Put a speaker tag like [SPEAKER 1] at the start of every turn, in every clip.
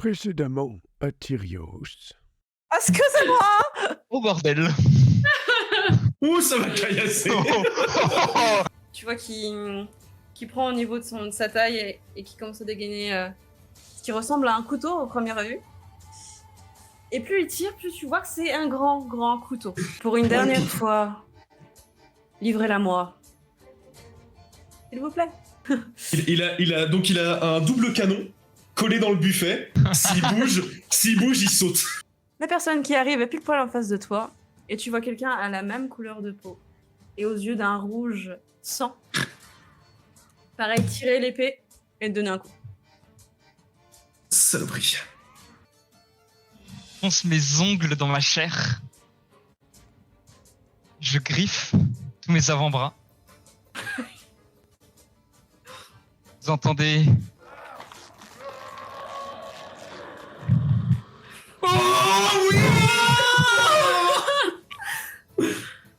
[SPEAKER 1] Précédemment à Tyrios.
[SPEAKER 2] Excusez-moi.
[SPEAKER 3] Oh bordel.
[SPEAKER 4] Ouh, ça va caillasser.
[SPEAKER 2] Tu vois qui prend au niveau de sa taille et qui commence à dégainer ce qui ressemble à un couteau au premier vue. Et plus il tire, plus tu vois que c'est un grand couteau. Pour une dernière fois, livrez-la-moi. S'il vous plaît.
[SPEAKER 4] Il a un double canon collé dans le buffet. S'il bouge, il saute.
[SPEAKER 2] La personne qui arrive est pile poil en face de toi, et tu vois quelqu'un à la même couleur de peau, et aux yeux d'un rouge sang. Pareil, tirer l'épée et te donner un coup.
[SPEAKER 4] Saloperie.
[SPEAKER 3] Je fonce mes ongles dans ma chair. Je griffe tous mes avant-bras. Vous entendez...
[SPEAKER 4] Oh oui.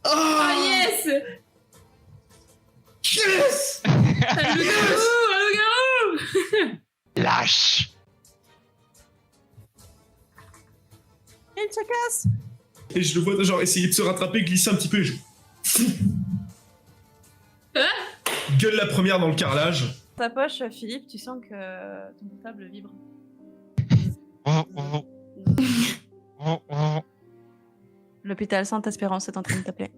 [SPEAKER 2] Ah yes.
[SPEAKER 4] Yes.
[SPEAKER 2] Le garou.
[SPEAKER 3] Lâche.
[SPEAKER 2] Il se casse.
[SPEAKER 4] Et je le vois genre essayer de se rattraper, glisser un petit peu et je... Gueule la première dans le carrelage.
[SPEAKER 2] Ta poche, Philippe, tu sens que ton portable vibre. L'hôpital Sainte-Espérance est en train de t'appeler.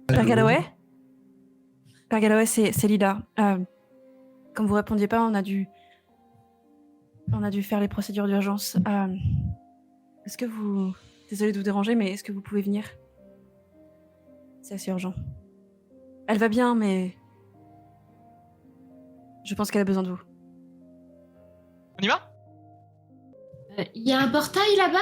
[SPEAKER 2] Père Galloway ? Père Galloway, c'est Lida. Comme vous répondiez pas, on a dû faire les procédures d'urgence. Est-ce que vous... Désolée de vous déranger, mais est-ce que vous pouvez venir ? C'est assez urgent. Elle va bien, mais... Je pense qu'elle a besoin de vous.
[SPEAKER 3] On y va ?
[SPEAKER 5] Il y a un portail là-bas ?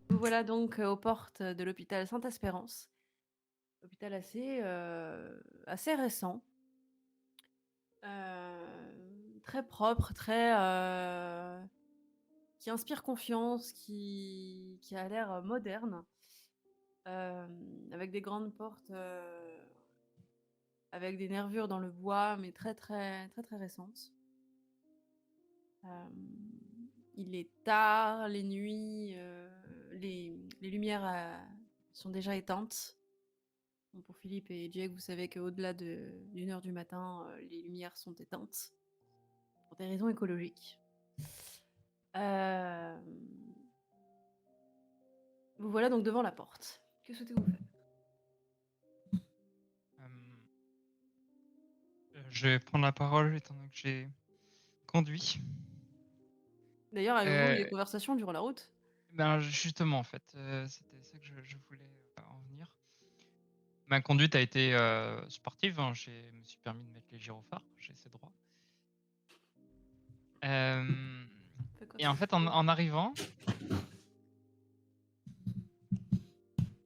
[SPEAKER 2] Vous voilà donc aux portes de l'hôpital Sainte-Espérance. Hôpital assez récent. Très propre, qui inspire confiance, qui a l'air moderne. Avec des grandes portes avec des nervures dans le bois, mais très récentes. Il est tard, les nuits, les lumières sont déjà éteintes. Bon, pour Philippe et Jake, vous savez qu'au-delà d'une heure du matin, les lumières sont éteintes pour des raisons écologiques. Vous voilà donc devant la porte. Que souhaitez-vous faire ?
[SPEAKER 3] Je vais prendre la parole étant donné que j'ai conduit.
[SPEAKER 2] D'ailleurs, avez-vous eu des conversations durant la route ?
[SPEAKER 3] Ben justement en fait, c'était ça que je voulais en venir. Ma conduite a été sportive, hein. Je me suis permis de mettre les gyrophares, j'ai ces droits. Et en fait en arrivant,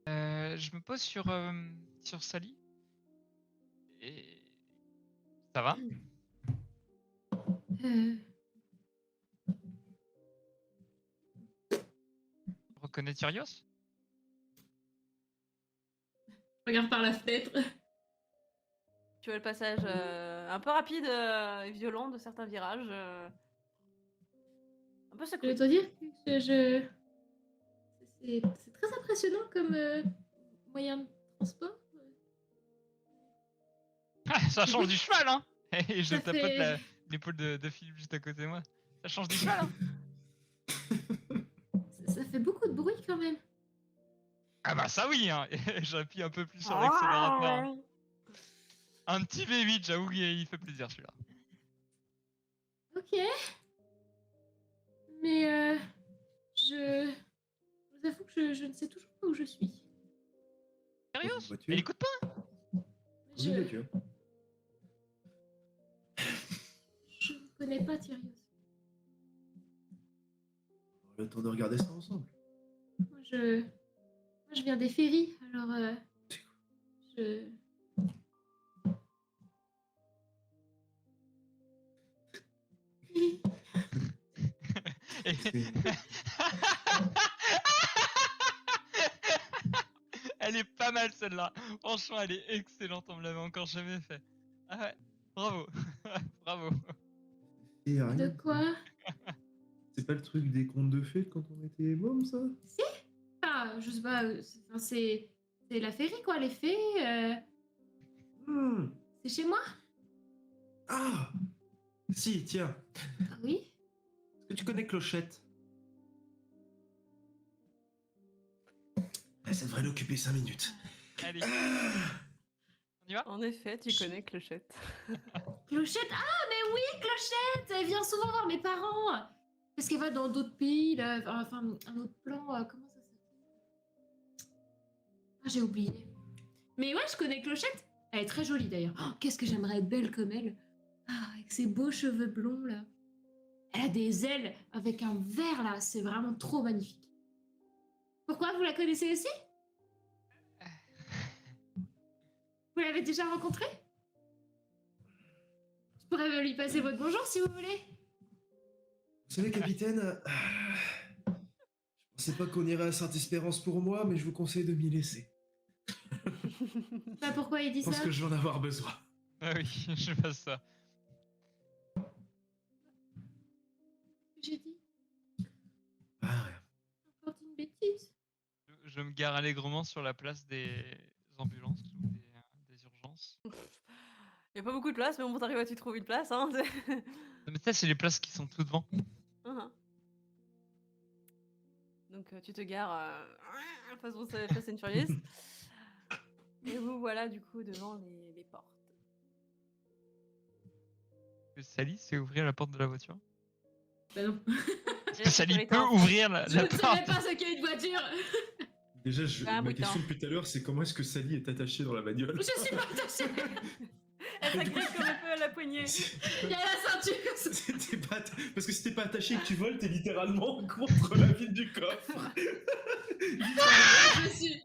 [SPEAKER 3] je me pose sur Sally. Et ça va ? Reconnais Tyrios ?
[SPEAKER 5] Regarde par la fenêtre.
[SPEAKER 2] Tu vois le passage un peu rapide et violent de certains virages. Un peu
[SPEAKER 5] Je
[SPEAKER 2] secoué.
[SPEAKER 5] vais te dire que c'est très impressionnant comme moyen de transport.
[SPEAKER 3] Ah, ça change du cheval, hein. Et je
[SPEAKER 5] Ça
[SPEAKER 3] tapote
[SPEAKER 5] fait-
[SPEAKER 3] l'épaule de Philippe juste à côté de moi. Ça change du cheval, hein.
[SPEAKER 5] Ça fait beaucoup de bruit quand même.
[SPEAKER 3] Ah bah ça oui, hein. Et j'appuie un peu plus sur l'accélérateur. Hein. Un petit V8, j'avoue qu'il fait plaisir celui-là.
[SPEAKER 5] Ok. Mais je vous avoue que je ne sais toujours pas où je suis.
[SPEAKER 3] Sérieux ?
[SPEAKER 6] Voiture.
[SPEAKER 3] Elle écoute pas ?
[SPEAKER 5] Je
[SPEAKER 6] Oui, voiture.
[SPEAKER 5] ne connais pas Tyrios.
[SPEAKER 6] On aura le temps de regarder ça ensemble.
[SPEAKER 5] Moi, je viens des ferries, alors je...
[SPEAKER 3] Elle est pas mal celle-là. Franchement, elle est excellente, on me l'avait encore jamais fait. Ah ouais, bravo. Bravo.
[SPEAKER 6] Et
[SPEAKER 5] De
[SPEAKER 6] rien.
[SPEAKER 5] quoi?
[SPEAKER 6] C'est pas le truc des contes de fées quand on était môme, ça?
[SPEAKER 5] Ah, je sais pas, c'est la féerie, quoi, les fées.
[SPEAKER 6] Hmm.
[SPEAKER 5] C'est chez moi?
[SPEAKER 6] Ah! Si, tiens.
[SPEAKER 5] Ah oui?
[SPEAKER 6] Est-ce que tu connais Clochette? Ah, ça devrait l'occuper 5 minutes.
[SPEAKER 3] Allez,
[SPEAKER 6] Ah!
[SPEAKER 3] on y va?
[SPEAKER 2] En effet, tu connais Clochette.
[SPEAKER 5] Clochette? Ah, mais oui, Clochette! Elle vient souvent voir mes parents. Parce qu'elle va dans d'autres pays, là. Enfin, un autre plan. Comment ça s'appelle? Ah, j'ai oublié. Mais ouais, je connais Clochette. Elle est très jolie d'ailleurs. Oh, qu'est-ce que j'aimerais être belle comme elle. Ah, avec ses beaux cheveux blonds là. Elle a des ailes avec un vert là. C'est vraiment trop magnifique. Pourquoi vous la connaissez aussi? Vous l'avez déjà rencontrée? Je pourrais me lui passer votre bonjour si vous voulez.
[SPEAKER 6] Vous savez, capitaine, je pensais pas qu'on irait à Sainte-Espérance pour moi, mais je vous conseille de m'y laisser.
[SPEAKER 5] Bah pourquoi il dit
[SPEAKER 6] Je pense
[SPEAKER 5] ça?
[SPEAKER 6] que je vais en avoir besoin.
[SPEAKER 3] Ah oui, je passe ça.
[SPEAKER 5] J'ai dit
[SPEAKER 6] Ah, rien.
[SPEAKER 5] encore dit une bêtise.
[SPEAKER 3] Je me gare allègrement sur la place des ambulances ou des urgences.
[SPEAKER 2] Y a pas beaucoup de place, mais bon, t'arrives à tu trouves une place, hein.
[SPEAKER 3] Non, mais ça, c'est les places qui sont tout devant.
[SPEAKER 2] Mhm. Donc tu te gares façon Fast and Furious. Et vous voilà du coup devant les portes.
[SPEAKER 3] Que Sally sait ouvrir la porte de la voiture.
[SPEAKER 5] Bah non.
[SPEAKER 3] Parce que Sally peut ouvrir la
[SPEAKER 5] Je ne
[SPEAKER 3] porte.
[SPEAKER 5] savais pas ce qu'est une voiture.
[SPEAKER 6] Déjà,
[SPEAKER 2] Ah,
[SPEAKER 6] ma
[SPEAKER 2] putain.
[SPEAKER 6] question depuis tout à l'heure, c'est comment est-ce que Sally est attachée dans la bagnole?
[SPEAKER 5] Je suis pas attachée.
[SPEAKER 2] Elle s'agrippe comme elle peut à la poignée.
[SPEAKER 5] Il y a la ceinture.
[SPEAKER 6] C'était pas parce que si t'es pas attaché et que tu voles, t'es littéralement contre la vitre du coffre.
[SPEAKER 5] Je suis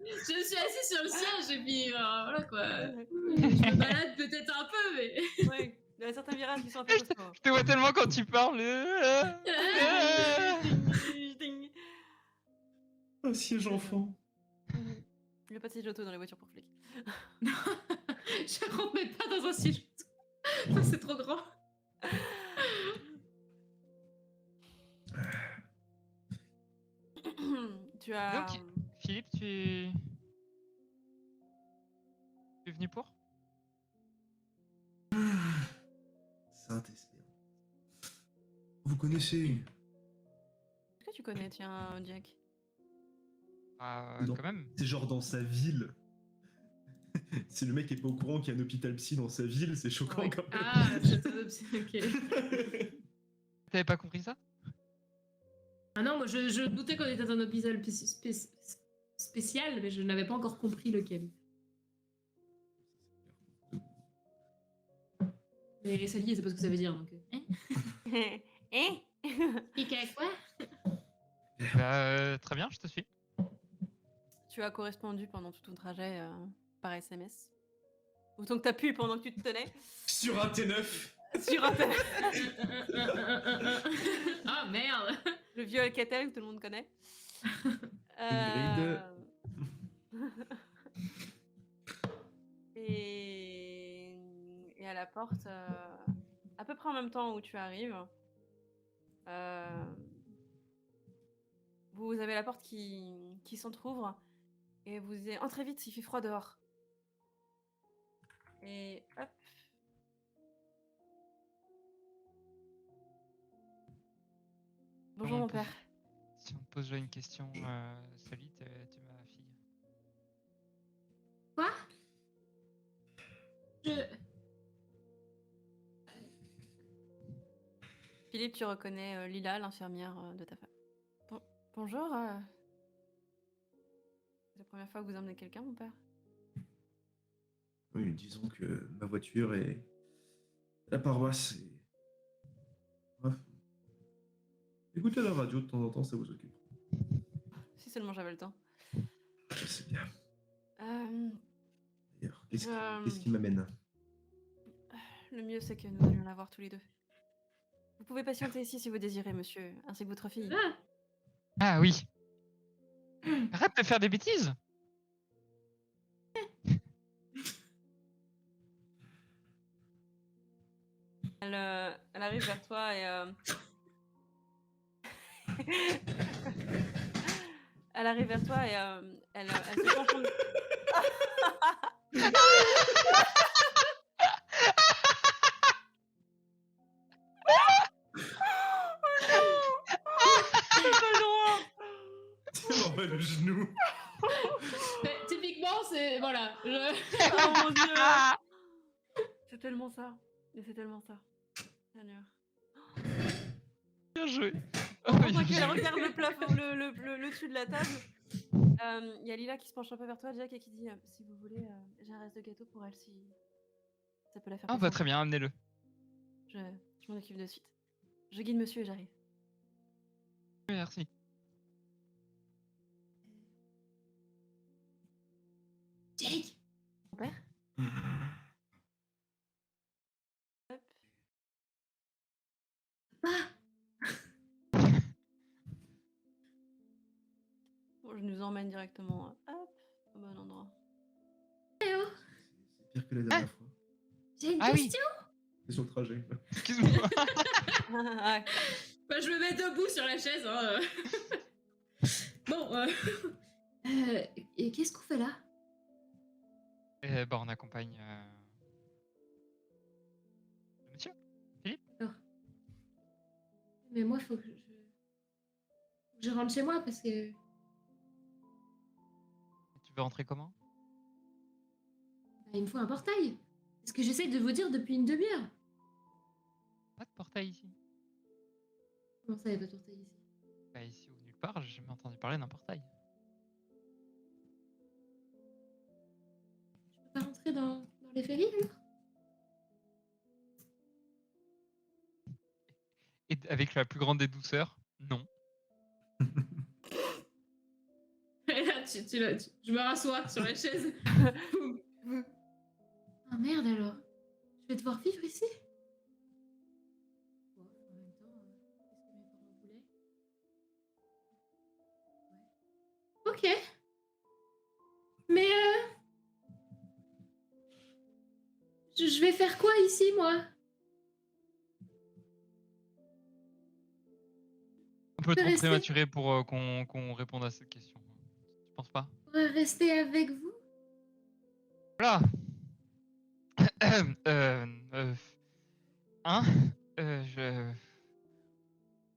[SPEAKER 5] assise sur le siège et puis voilà quoi. Je me balade peut-être un peu, mais.
[SPEAKER 2] Ouais, il y a certains virages qui sont un peu costauds.
[SPEAKER 3] Je te vois tellement quand tu parles.
[SPEAKER 6] Un siège enfant.
[SPEAKER 2] Il n'y a pas de siège auto dans les voitures pour flics.
[SPEAKER 5] Je rentre même pas dans un siège. C'est trop grand.
[SPEAKER 2] Tu as.
[SPEAKER 3] Donc, Philippe, tu es venu pour?
[SPEAKER 6] Saint-Espérance. Vous connaissez?
[SPEAKER 2] Est-ce que tu connais, tiens, Jack?
[SPEAKER 6] Non.
[SPEAKER 3] Quand même.
[SPEAKER 6] C'est genre dans sa ville. Si le mec est pas au courant qu'il y a un hôpital psy dans sa ville, c'est choquant
[SPEAKER 2] Ouais.
[SPEAKER 6] quand même.
[SPEAKER 5] Ah, ok.
[SPEAKER 3] T'avais pas compris ça?
[SPEAKER 5] Ah non, moi je doutais qu'on était dans un hôpital spécial, mais je n'avais pas encore compris lequel. Mais Sally, c'est pas ce que ça veut dire donc.
[SPEAKER 2] Hein?
[SPEAKER 5] Pique à quoi?
[SPEAKER 3] Très bien, je te suis.
[SPEAKER 2] Tu as correspondu pendant tout ton trajet par SMS. Autant que t'as pu pendant que tu te tenais.
[SPEAKER 6] Sur un T9.
[SPEAKER 2] Sur un
[SPEAKER 5] Ah merde!
[SPEAKER 2] Le vieux Alcatel que tout le monde connaît.
[SPEAKER 6] Ingrid.
[SPEAKER 2] Et à la porte, à peu près en même temps où tu arrives, vous avez la porte qui s'entrouvre et vous dites entrez vite, il fait froid dehors. Et hop. Bonjour
[SPEAKER 3] on
[SPEAKER 2] mon
[SPEAKER 3] pose-
[SPEAKER 2] père.
[SPEAKER 3] Si on te pose là une question, Sally, t'es ma fille.
[SPEAKER 5] Quoi? Je.
[SPEAKER 2] Philippe, tu reconnais Lila, l'infirmière de ta femme. Bonjour. C'est la première fois que vous emmenez quelqu'un, mon père?
[SPEAKER 6] Oui, disons que ma voiture est la paroisse. Et... Bref. Écoutez la radio de temps en temps, ça vous occupe.
[SPEAKER 2] Si seulement j'avais le temps.
[SPEAKER 6] Je sais bien. D'ailleurs, qu'est-ce
[SPEAKER 2] Euh.
[SPEAKER 6] qui m'amène?
[SPEAKER 2] Le mieux, c'est que nous allions la voir tous les deux. Vous pouvez patienter ici si vous désirez, monsieur, ainsi que votre fille.
[SPEAKER 5] Ah!
[SPEAKER 3] Ah oui. Arrête de faire des bêtises.
[SPEAKER 2] Elle arrive vers toi et elle arrive vers toi et elle se penche en... C'est pas drôle.
[SPEAKER 4] Oh, ouais, le genou.
[SPEAKER 5] Mais typiquement, c'est. Voilà.
[SPEAKER 2] Oh mon dieu. C'est tellement ça. Et c'est tellement ça. Seigneur.
[SPEAKER 3] Bien joué.
[SPEAKER 2] En pendant qu'elle regarde le plafond, le dessus de la table, il y a Lila qui se penche un peu vers toi, Jack, et qui dit si vous voulez, j'ai un reste de gâteau pour elle si ça peut la faire
[SPEAKER 3] Ah bah
[SPEAKER 2] descendre.
[SPEAKER 3] très bien, amenez-le.
[SPEAKER 2] Je m'en occupe de suite. Je guide monsieur et j'arrive.
[SPEAKER 3] Merci.
[SPEAKER 5] Jake.
[SPEAKER 2] Mon père. Hop.
[SPEAKER 5] Papa.
[SPEAKER 2] Bon, je nous emmène directement hop, au bon endroit.
[SPEAKER 5] Eh oh,
[SPEAKER 6] C'est pire que la dernière fois.
[SPEAKER 5] j'ai une
[SPEAKER 3] Ah oui.
[SPEAKER 5] question.
[SPEAKER 6] C'est sur le trajet.
[SPEAKER 3] Excuse-moi.
[SPEAKER 2] Ouais.
[SPEAKER 5] Bah, je me mets debout sur la chaise. Hein. Bon. Et qu'est-ce qu'on fait là?
[SPEAKER 3] Bah on accompagne le monsieur.
[SPEAKER 5] Mais moi, il faut que je rentre chez moi parce que.
[SPEAKER 3] Tu veux rentrer comment?
[SPEAKER 5] Bah, il me faut un portail. C'est ce que j'essaie de vous dire depuis une demi-heure.
[SPEAKER 3] Pas de portail ici.
[SPEAKER 5] Comment ça, il n'y a pas de portail ici?
[SPEAKER 3] Bah ici ou nulle part, j'ai jamais entendu parler d'un portail.
[SPEAKER 5] Je peux pas rentrer dans les ferries alors?
[SPEAKER 3] Et avec la plus grande des douceurs, non.
[SPEAKER 5] Et là, je me rassois sur la chaise. Ah merde alors. Je vais devoir vivre ici? Bon, en même temps, qu'est-ce que mes parents voulaient? Ouais. Ok. Mais je vais faire quoi ici, moi?
[SPEAKER 3] Un peu
[SPEAKER 5] peux
[SPEAKER 3] trop
[SPEAKER 5] rester.
[SPEAKER 3] prématuré pour qu'on réponde à cette question. Tu penses pas?
[SPEAKER 5] Je pourrais rester avec vous?
[SPEAKER 3] Voilà. Hein? Je...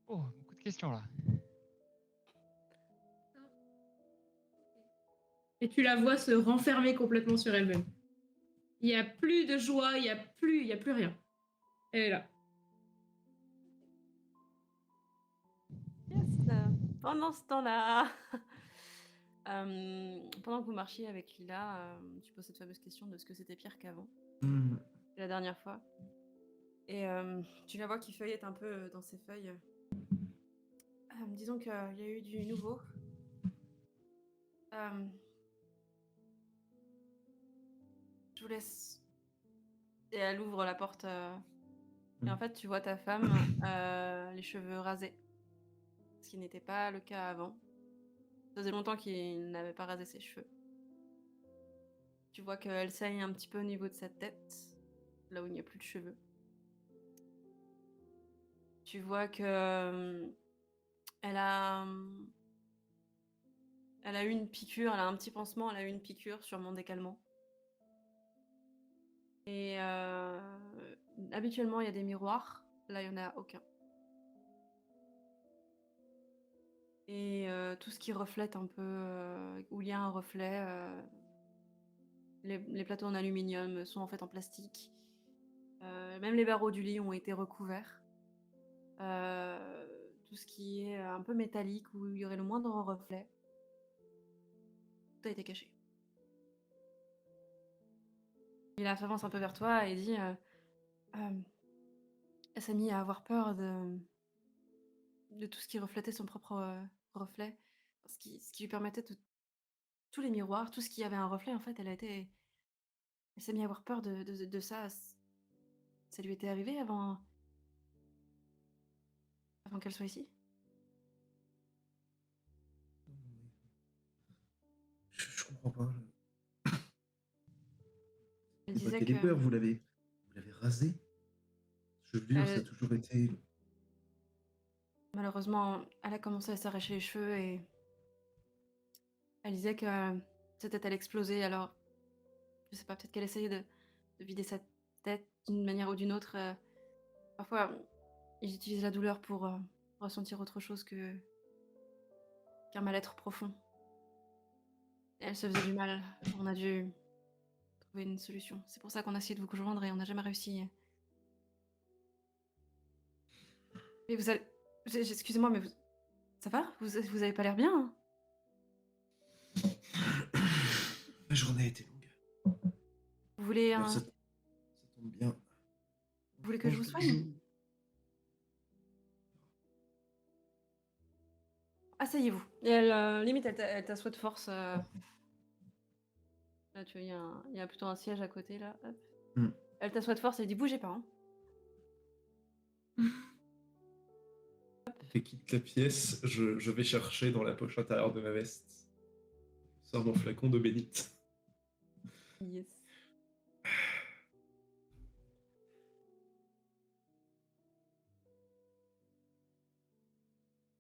[SPEAKER 3] Oh, beaucoup de questions là.
[SPEAKER 5] Et tu la vois se renfermer complètement sur elle-même. Il n'y a plus de joie, il n'y a plus rien. Elle est là.
[SPEAKER 2] Yes. Pendant ce temps-là, pendant que vous marchiez avec Lila, tu poses cette fameuse question de ce que c'était pire qu'avant, la dernière fois. Et tu la vois qui feuillette un peu dans ses feuilles. Disons qu'il y a eu du nouveau. Je vous laisse. Et elle ouvre la porte. Et en fait, tu vois ta femme, les cheveux rasés. Ce qui n'était pas le cas avant. Ça faisait longtemps qu'il n'avait pas rasé ses cheveux. Tu vois qu'elle saigne un petit peu au niveau de sa tête, là où il n'y a plus de cheveux. Tu vois que elle a eu une piqûre, elle a un petit pansement, elle a eu une piqûre, sûrement des calmants. Et habituellement, il y a des miroirs. Là, il n'y en a aucun. Et tout ce qui reflète un peu, où il y a un reflet, les plateaux en aluminium sont en fait en plastique. Même les barreaux du lit ont été recouverts. Tout ce qui est un peu métallique, où il y aurait le moindre reflet, tout a été caché. Il s'avance un peu vers toi et dit elle s'est mise à avoir peur de tout ce qui reflétait son propre reflet. Ce qui lui permettait de... Tous les miroirs, tout ce qui avait un reflet, en fait, elle s'est mise à avoir peur de ça. Ça lui était arrivé avant qu'elle soit ici?
[SPEAKER 6] Je comprends pas.
[SPEAKER 2] Elle
[SPEAKER 6] Vous
[SPEAKER 2] disait
[SPEAKER 6] avez
[SPEAKER 2] que...
[SPEAKER 6] peur, vous l'avez rasé. chevelure, ça a toujours été.
[SPEAKER 2] Malheureusement, elle a commencé à s'arracher les cheveux et elle disait que sa tête allait exploser. Alors, je sais pas, peut-être qu'elle essayait de vider sa tête d'une manière ou d'une autre. Parfois, ils utilisent la douleur pour ressentir autre chose qu'un mal-être profond. Et elle se faisait du mal. On a dû trouver une solution. C'est pour ça qu'on a essayé de vous joindre et on n'a jamais réussi. Mais vous allez... Excusez-moi, mais ça va vous avez pas l'air bien, hein?
[SPEAKER 6] La journée a été longue.
[SPEAKER 2] Vous voulez
[SPEAKER 6] Alors, ça tombe bien.
[SPEAKER 2] Vous voulez que je vous soigne? Asseyez-vous. Et elle, limite, elle t'assoit de force. Là, tu vois, il y a plutôt un siège à côté, là. Hop. Elle t'assoit de force et elle dit bougez pas. Hein.
[SPEAKER 4] Je quitte la pièce, je vais chercher dans la poche intérieure de ma veste. Je sors mon flacon d'eau bénite.
[SPEAKER 2] Yes.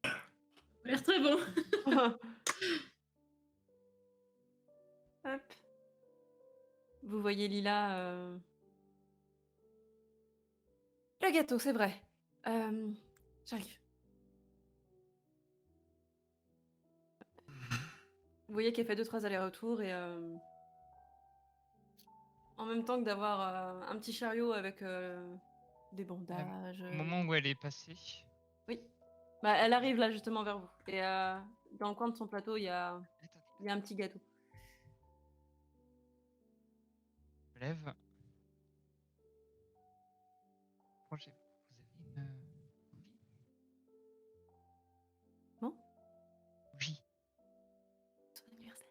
[SPEAKER 5] Ça a l'air très bon.
[SPEAKER 2] Hop. Vous voyez Lila. Le gâteau, c'est vrai. J'arrive. Vous voyez qu'elle fait 2-3 allers-retours et en même temps que d'avoir un petit chariot avec des bandages.
[SPEAKER 3] Au moment où elle est passée,
[SPEAKER 2] Oui. Bah, elle arrive là justement vers vous. Et dans le coin de son plateau, il y a un petit gâteau.
[SPEAKER 3] je me lève. Vous avez une envie?
[SPEAKER 2] Bon.
[SPEAKER 3] Oui.
[SPEAKER 2] Son anniversaire.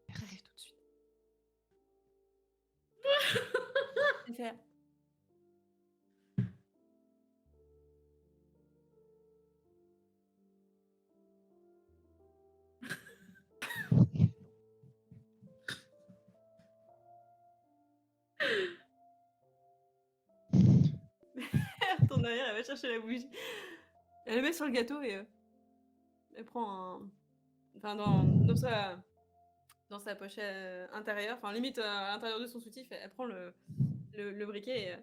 [SPEAKER 2] J'arrive tout de suite. Elle fait, elle retourne derrière, elle va chercher la bougie. Elle le met sur le gâteau et elle prend un. Enfin, dans sa pochette intérieure, enfin, limite à l'intérieur de son soutif, elle prend le briquet et.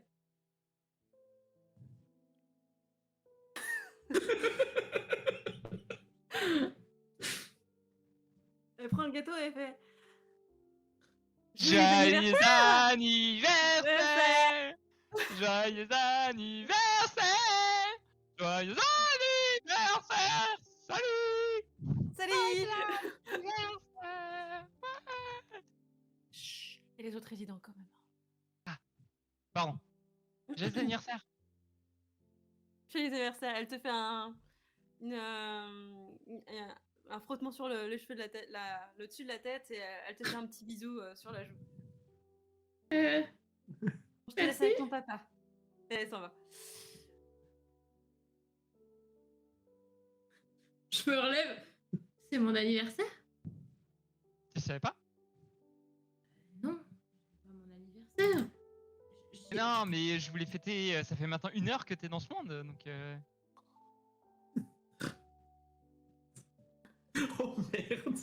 [SPEAKER 2] Elle prend le gâteau et elle fait.
[SPEAKER 3] Joyeux anniversaire! Joyeux anniversaire! Joyeux anniversaire! Salut!
[SPEAKER 2] Salut!
[SPEAKER 3] Anniversaire!
[SPEAKER 2] Chut. Et les autres résidents quand même.
[SPEAKER 3] Pardon. Joyeux anniversaire!
[SPEAKER 2] Joyeux anniversaire, elle te fait un frottement sur le cheveu de la tête, le dessus de la tête et elle te fait un petit bisou sur la joue. Je te laisse
[SPEAKER 5] Merci.
[SPEAKER 2] avec ton papa. Et elle s'en va.
[SPEAKER 5] Je me relève. C'est mon anniversaire?
[SPEAKER 3] Tu savais pas?
[SPEAKER 5] Non, c'est pas mon anniversaire.
[SPEAKER 3] Non, mais je voulais fêter. Ça fait maintenant 1 heure que t'es dans ce monde, donc.
[SPEAKER 4] Oh merde!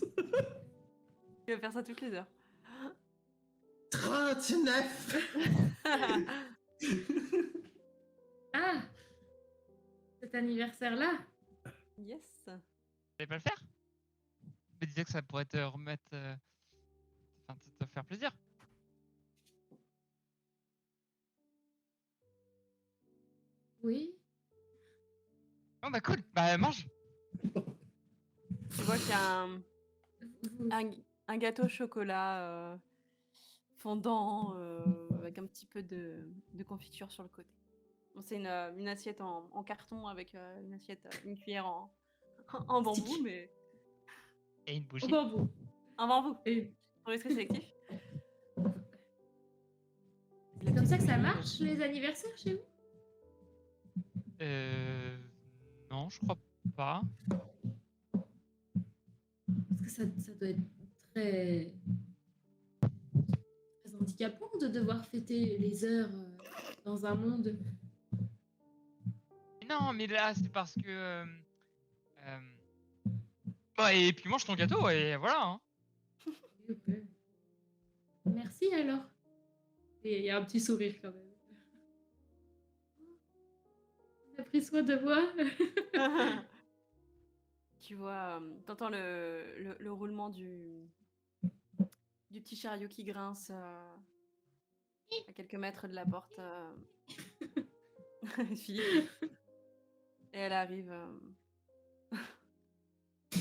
[SPEAKER 2] Tu vas faire ça toutes les heures.
[SPEAKER 6] 39.
[SPEAKER 5] Ah, cet anniversaire-là.
[SPEAKER 2] Yes.
[SPEAKER 3] Tu allais pas le faire? Je me disais que ça pourrait te remettre. Enfin, te faire plaisir.
[SPEAKER 5] Oui.
[SPEAKER 3] Oh bah cool, bah mange.
[SPEAKER 2] Tu vois qu'il y a un gâteau au chocolat fondant avec un petit peu de confiture sur le côté. Bon, c'est une assiette en carton avec une cuillère en bambou, mais
[SPEAKER 3] Et une
[SPEAKER 5] Au
[SPEAKER 3] bougie.
[SPEAKER 5] bambou.
[SPEAKER 2] en bambou.
[SPEAKER 5] Et
[SPEAKER 2] Pour les très sélectif.
[SPEAKER 5] c'est comme ça que ça marche, les anniversaires chez vous?
[SPEAKER 3] Non, je crois pas.
[SPEAKER 5] Parce que ça doit être très, très handicapant de devoir fêter les heures dans un monde.
[SPEAKER 3] Mais non, mais là, c'est parce que. Euh, Bah, et puis mange ton gâteau, et voilà. Hein.
[SPEAKER 5] Ok. Merci alors. Et il y a un petit sourire quand même. On a pris soin de moi.
[SPEAKER 2] Tu vois, t'entends le roulement du petit chariot qui grince à quelques mètres de la porte. Philippe. Et elle arrive.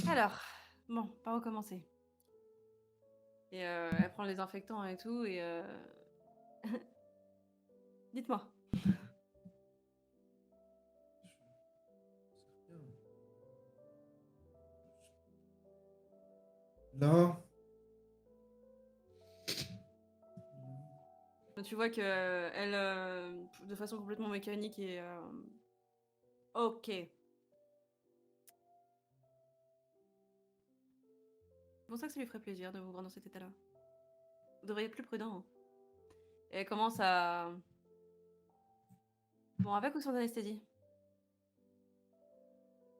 [SPEAKER 2] Alors, bon, par où commencer? Et elle prend les désinfectant et tout, et dites-moi.
[SPEAKER 6] Là.
[SPEAKER 2] Tu vois que elle, de façon complètement mécanique, et ok. C'est pour ça que ça lui ferait plaisir de vous voir dans cet état-là. Vous devriez être plus prudent. Hein. Et elle commence à... Bon, avec ou sans anesthésie?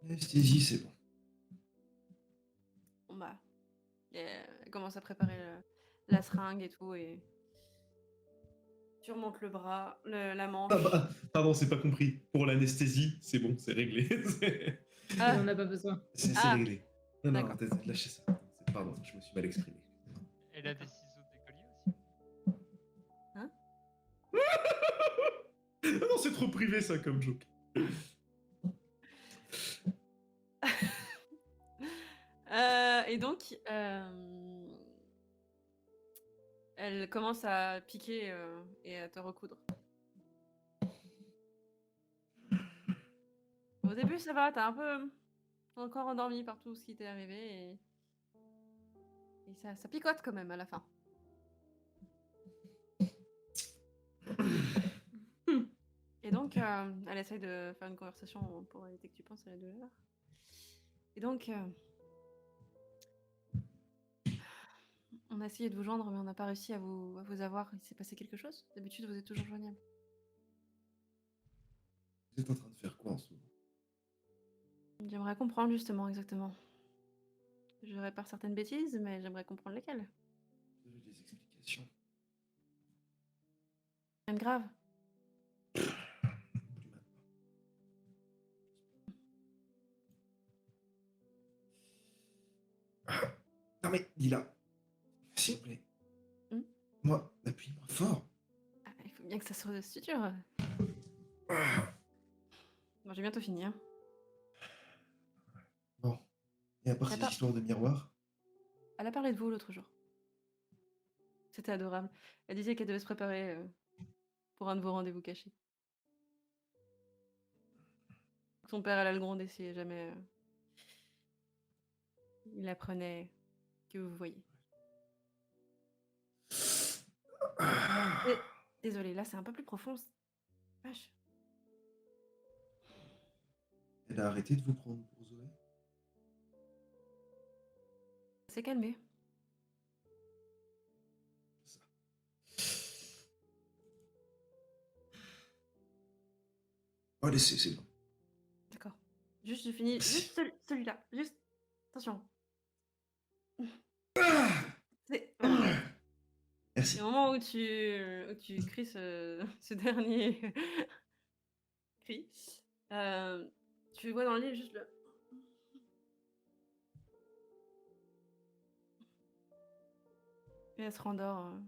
[SPEAKER 6] Anesthésie, c'est bon.
[SPEAKER 2] Bon bah... Et elle commence à préparer la seringue et tout, et... Tu remontes le bras, la manche.
[SPEAKER 4] Pardon, c'est pas compris. Pour l'anesthésie, c'est bon, c'est réglé.
[SPEAKER 2] Ah.
[SPEAKER 5] On n'en a pas besoin.
[SPEAKER 4] C'est
[SPEAKER 2] Ah.
[SPEAKER 4] réglé. Non,
[SPEAKER 2] D'accord.
[SPEAKER 4] lâchez ça. Pardon, je me suis mal exprimé.
[SPEAKER 3] Elle a des ciseaux d'écolier aussi.
[SPEAKER 4] Ah non, c'est trop privé ça comme joke.
[SPEAKER 2] Et donc, elle commence à piquer et à te recoudre. Au début, ça va, t'as un peu encore endormi par tout ce qui t'est arrivé, et ça picote quand même à la fin. Et donc, elle essaye de faire une conversation pour éviter que tu penses à la douleur. Et donc, on a essayé de vous joindre, mais on n'a pas réussi à vous avoir. Il s'est passé quelque chose? D'habitude, vous êtes toujours joignable.
[SPEAKER 6] Vous êtes en train de faire quoi en ce moment?
[SPEAKER 2] J'aimerais comprendre justement, exactement. Je répare certaines bêtises, mais j'aimerais comprendre lesquelles.
[SPEAKER 6] Vous avez des explications?
[SPEAKER 2] Rien de grave.
[SPEAKER 6] Plus maintenant. Non mais, Lila, s'il vous plaît.
[SPEAKER 2] Hmm?
[SPEAKER 6] Moi, appuie-moi fort.
[SPEAKER 2] Ah, il faut bien que ça se suture. Bon, j'ai bientôt fini. Hein.
[SPEAKER 6] Bon. Et à part ces
[SPEAKER 2] Attends.
[SPEAKER 6] histoires de miroirs,
[SPEAKER 2] Elle a parlé de vous l'autre jour. C'était adorable. Elle disait qu'elle devait se préparer pour un de vos rendez-vous cachés. Son père allait le gronder si jamais il apprenait que vous voyez. Désolée, là c'est un peu plus profond. Vache.
[SPEAKER 6] elle a arrêté de vous prendre pour Zoé?
[SPEAKER 2] C'est calmé.
[SPEAKER 6] Ça. Oh, allez, c'est bon.
[SPEAKER 2] D'accord. Juste, je finis. Juste celui-là. Juste. Attention. C'est
[SPEAKER 6] Merci.
[SPEAKER 2] au moment où tu cries ce dernier cri. Tu vois dans le lit juste le. Et elle se rendort.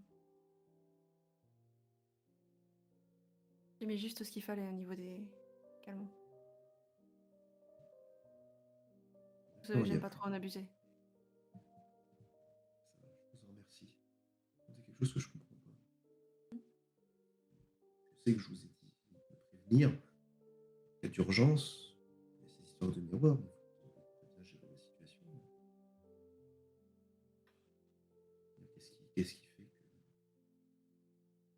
[SPEAKER 2] J'ai mis juste ce qu'il fallait au niveau des calmants. Vous savez,
[SPEAKER 6] Non,
[SPEAKER 2] j'aime
[SPEAKER 6] y a
[SPEAKER 2] pas
[SPEAKER 6] plus.
[SPEAKER 2] trop en abuser.
[SPEAKER 6] Ça va, je vous en remercie. C'est quelque chose que je comprends pas. Je sais que je vous ai dit de me prévenir. Il y a d'urgence. Il y a ces histoires de miroirs, mais il faut bien gérer la situation. Qu'est-ce qui fait que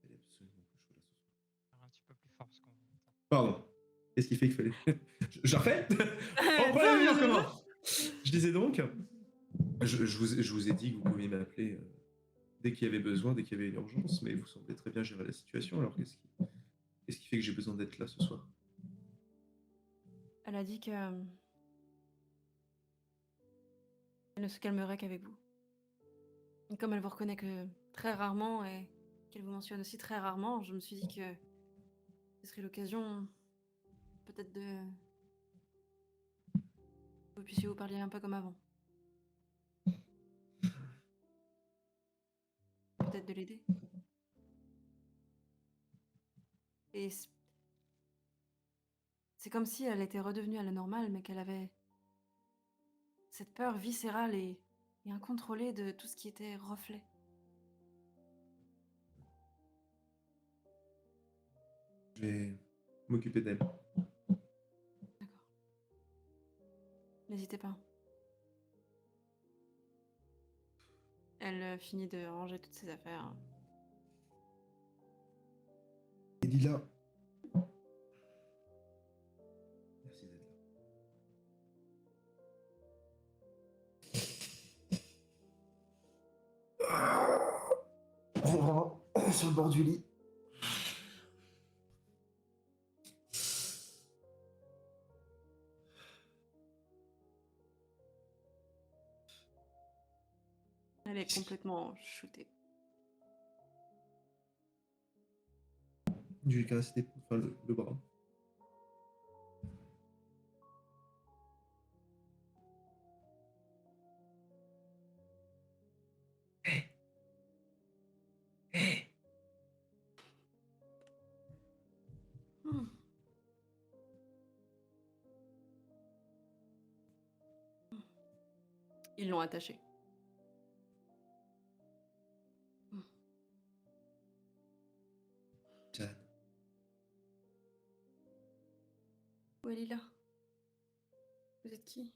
[SPEAKER 6] fallait absolument que je sois là ce soir?
[SPEAKER 3] Un petit peu plus fort parce qu'on.
[SPEAKER 4] Pardon. Qu'est-ce qui fait qu'il fallait. Je refais. On reprend la vie en commun. Je disais donc. Je vous ai dit que vous pouviez m'appeler dès qu'il y avait besoin, dès qu'il y avait une urgence, mais vous semblez très bien gérer la situation. Alors qu'est-ce qui fait que j'ai besoin d'être là ce soir?
[SPEAKER 2] Elle a dit que elle ne se calmerait qu'avec vous. Et comme elle vous reconnaît que très rarement et qu'elle vous mentionne aussi très rarement, je me suis dit que ce serait l'occasion peut-être de que vous puissiez vous parler un peu comme avant. Peut-être de l'aider. Et c'est comme si elle était redevenue à la normale, mais qu'elle avait cette peur viscérale et incontrôlée de tout ce qui était reflet.
[SPEAKER 4] Je vais m'occuper d'elle.
[SPEAKER 2] D'accord. N'hésitez pas. Elle finit de ranger toutes ses affaires.
[SPEAKER 6] Et Lila. Merci d'être là. Vraiment sur le bord du lit.
[SPEAKER 2] Elle est complètement shootée.
[SPEAKER 6] Je lui caresse le bras.
[SPEAKER 2] Hmm. Ils l'ont attachée.
[SPEAKER 6] Jeanne.
[SPEAKER 2] Où est Lila? Vous êtes qui?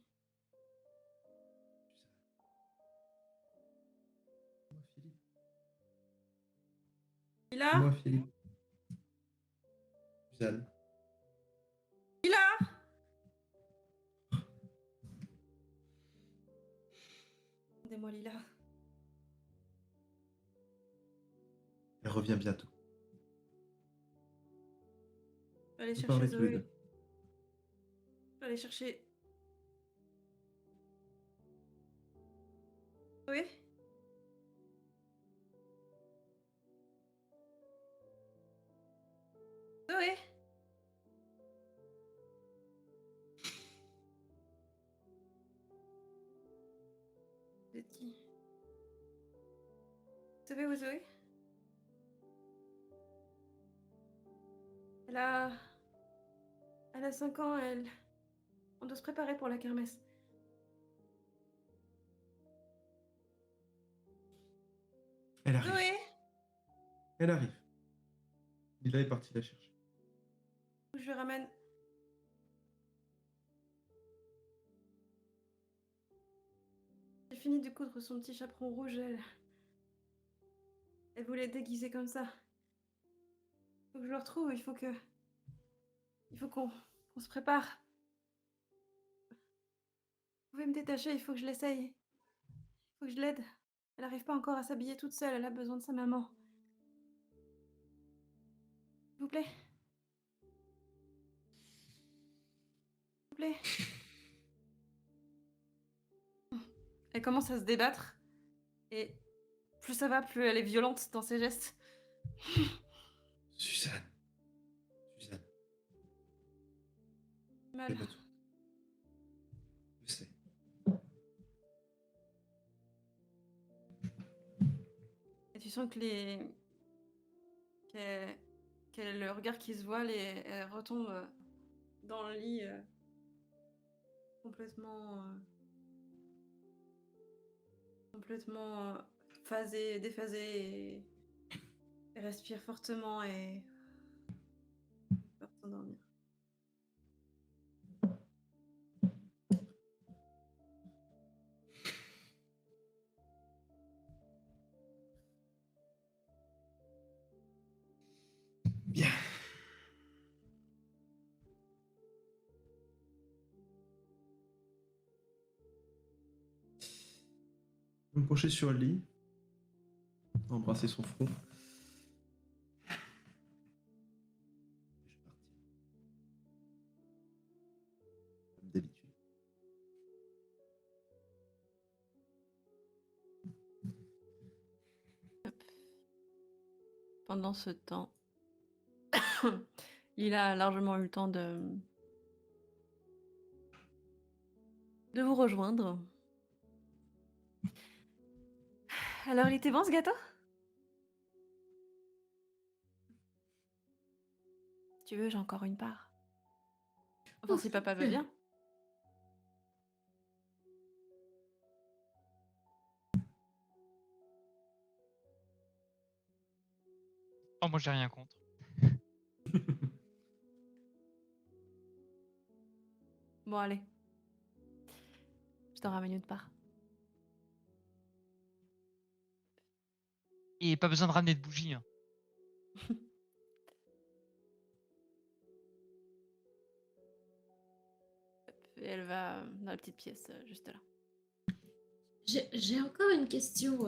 [SPEAKER 6] Moi, Philippe.
[SPEAKER 2] Lila?
[SPEAKER 6] Moi, Philippe. Jeanne.
[SPEAKER 2] Lila? Rendez-moi Lila.
[SPEAKER 6] Elle revient bientôt.
[SPEAKER 2] Je vais aller
[SPEAKER 6] On
[SPEAKER 2] chercher
[SPEAKER 6] parlait tous les
[SPEAKER 2] Zoé.
[SPEAKER 6] deux.
[SPEAKER 2] Je vais aller chercher... Zoé? Zoé? Vous êtes qui? Vous savez où est Zoé? Elle a... Elle a 5 ans, elle... On doit se préparer pour la kermesse.
[SPEAKER 6] Elle arrive.
[SPEAKER 2] Zoé?
[SPEAKER 6] Elle arrive. Lila est partie la chercher.
[SPEAKER 2] Je lui ramène. J'ai fini de coudre son petit chaperon rouge, elle... Elle voulait déguiser comme ça. Faut que je le retrouve, il faut que... Il faut qu'on se prépare. Vous pouvez me détacher, il faut que je l'essaye. Il faut que je l'aide. Elle n'arrive pas encore à s'habiller toute seule, elle a besoin de sa maman. S'il vous plaît. S'il vous plaît. Elle commence à se débattre. Et plus ça va, plus elle est violente dans ses gestes.
[SPEAKER 6] Suzanne. Suzanne.
[SPEAKER 2] Mal.
[SPEAKER 6] Calme-toi. Je sais.
[SPEAKER 2] Et tu sens que qu'elle a le regard qui se voile et elle retombe dans le lit complètement phasée, déphasée et respire fortement et va s'endormir.
[SPEAKER 6] Bien. Je vais me pencher sur le lit, embrasser son front. Et je vais partir. Comme d'habitude.
[SPEAKER 2] Pendant ce temps, il a largement eu le temps de vous rejoindre. Alors, il était bon ce gâteau? Si tu veux, j'ai encore une part. Enfin,
[SPEAKER 5] Oh,
[SPEAKER 2] si papa veut bien.
[SPEAKER 3] Oh, moi j'ai rien contre.
[SPEAKER 2] Bon, allez. Je t'en ramène une part.
[SPEAKER 3] Et pas besoin de ramener de bougies. Hein.
[SPEAKER 2] Et elle va dans la petite pièce, juste là.
[SPEAKER 5] J'ai encore une question,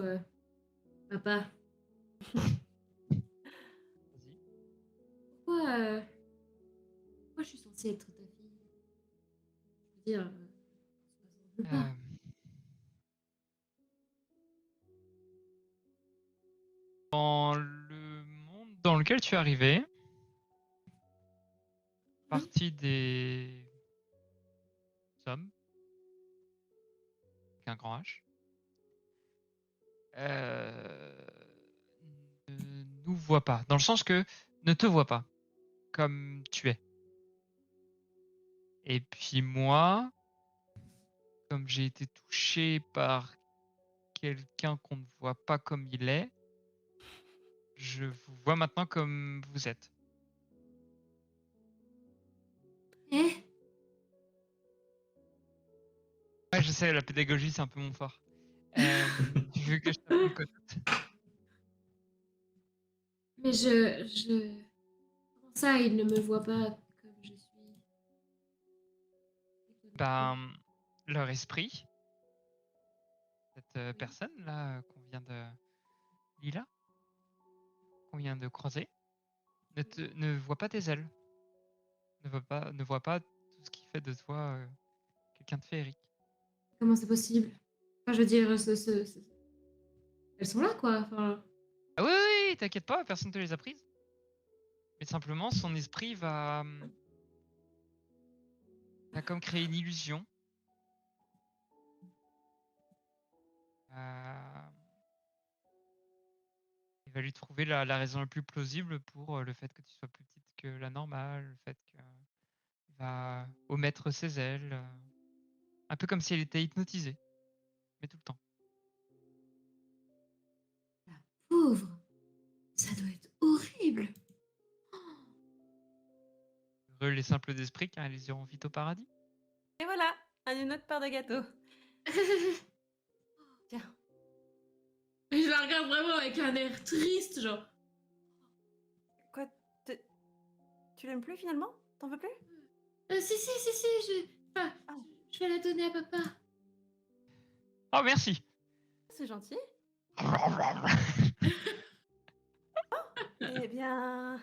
[SPEAKER 5] papa.
[SPEAKER 3] Vas-y.
[SPEAKER 5] Pourquoi je suis censée être ta fille? Je veux dire, ça se veut pas.
[SPEAKER 3] Dans le monde dans lequel tu es arrivé, partie des hommes, avec un grand H, ne nous voit pas. Dans le sens que ne te voit pas comme tu es. Et puis moi, comme j'ai été touché par quelqu'un qu'on ne voit pas comme il est, je vous vois maintenant comme vous êtes.
[SPEAKER 5] Eh?
[SPEAKER 3] Ouais, je sais, la pédagogie, c'est un peu mon fort. Tu veux que je t'apprenne quoi d'autre?
[SPEAKER 5] Mais comment ça, il ne me voit pas comme je suis?
[SPEAKER 3] Ben, leur esprit, cette personne-là qu'on vient de... Lila, qu'on vient de croiser, ne voit pas tes ailes. Ne voit pas tout ce qui fait de toi quelqu'un de féerique.
[SPEAKER 5] Comment c'est possible? Enfin, je veux dire, elles sont là, quoi. Enfin,
[SPEAKER 3] Ah oui, oui, t'inquiète pas, personne te les a prises. Mais simplement, son esprit va comme créer une illusion. Il va lui trouver la raison la plus plausible pour le fait que tu sois plus petite que la normale, le fait qu'il va omettre ses ailes. Un peu comme si elle était hypnotisée, mais tout le temps.
[SPEAKER 5] pauvre. Ça doit être horrible.
[SPEAKER 3] Heureux les simples d'esprit car ils iront vite au paradis.
[SPEAKER 2] Et voilà, une autre part de gâteau. Tiens.
[SPEAKER 5] Et je la regarde vraiment avec un air triste, genre.
[SPEAKER 2] Quoi? Tu l'aimes plus finalement? T'en veux plus?
[SPEAKER 5] Si, enfin,
[SPEAKER 2] Ah.
[SPEAKER 5] je vais la donner à papa.
[SPEAKER 3] Oh, merci.
[SPEAKER 2] C'est gentil. Eh bien...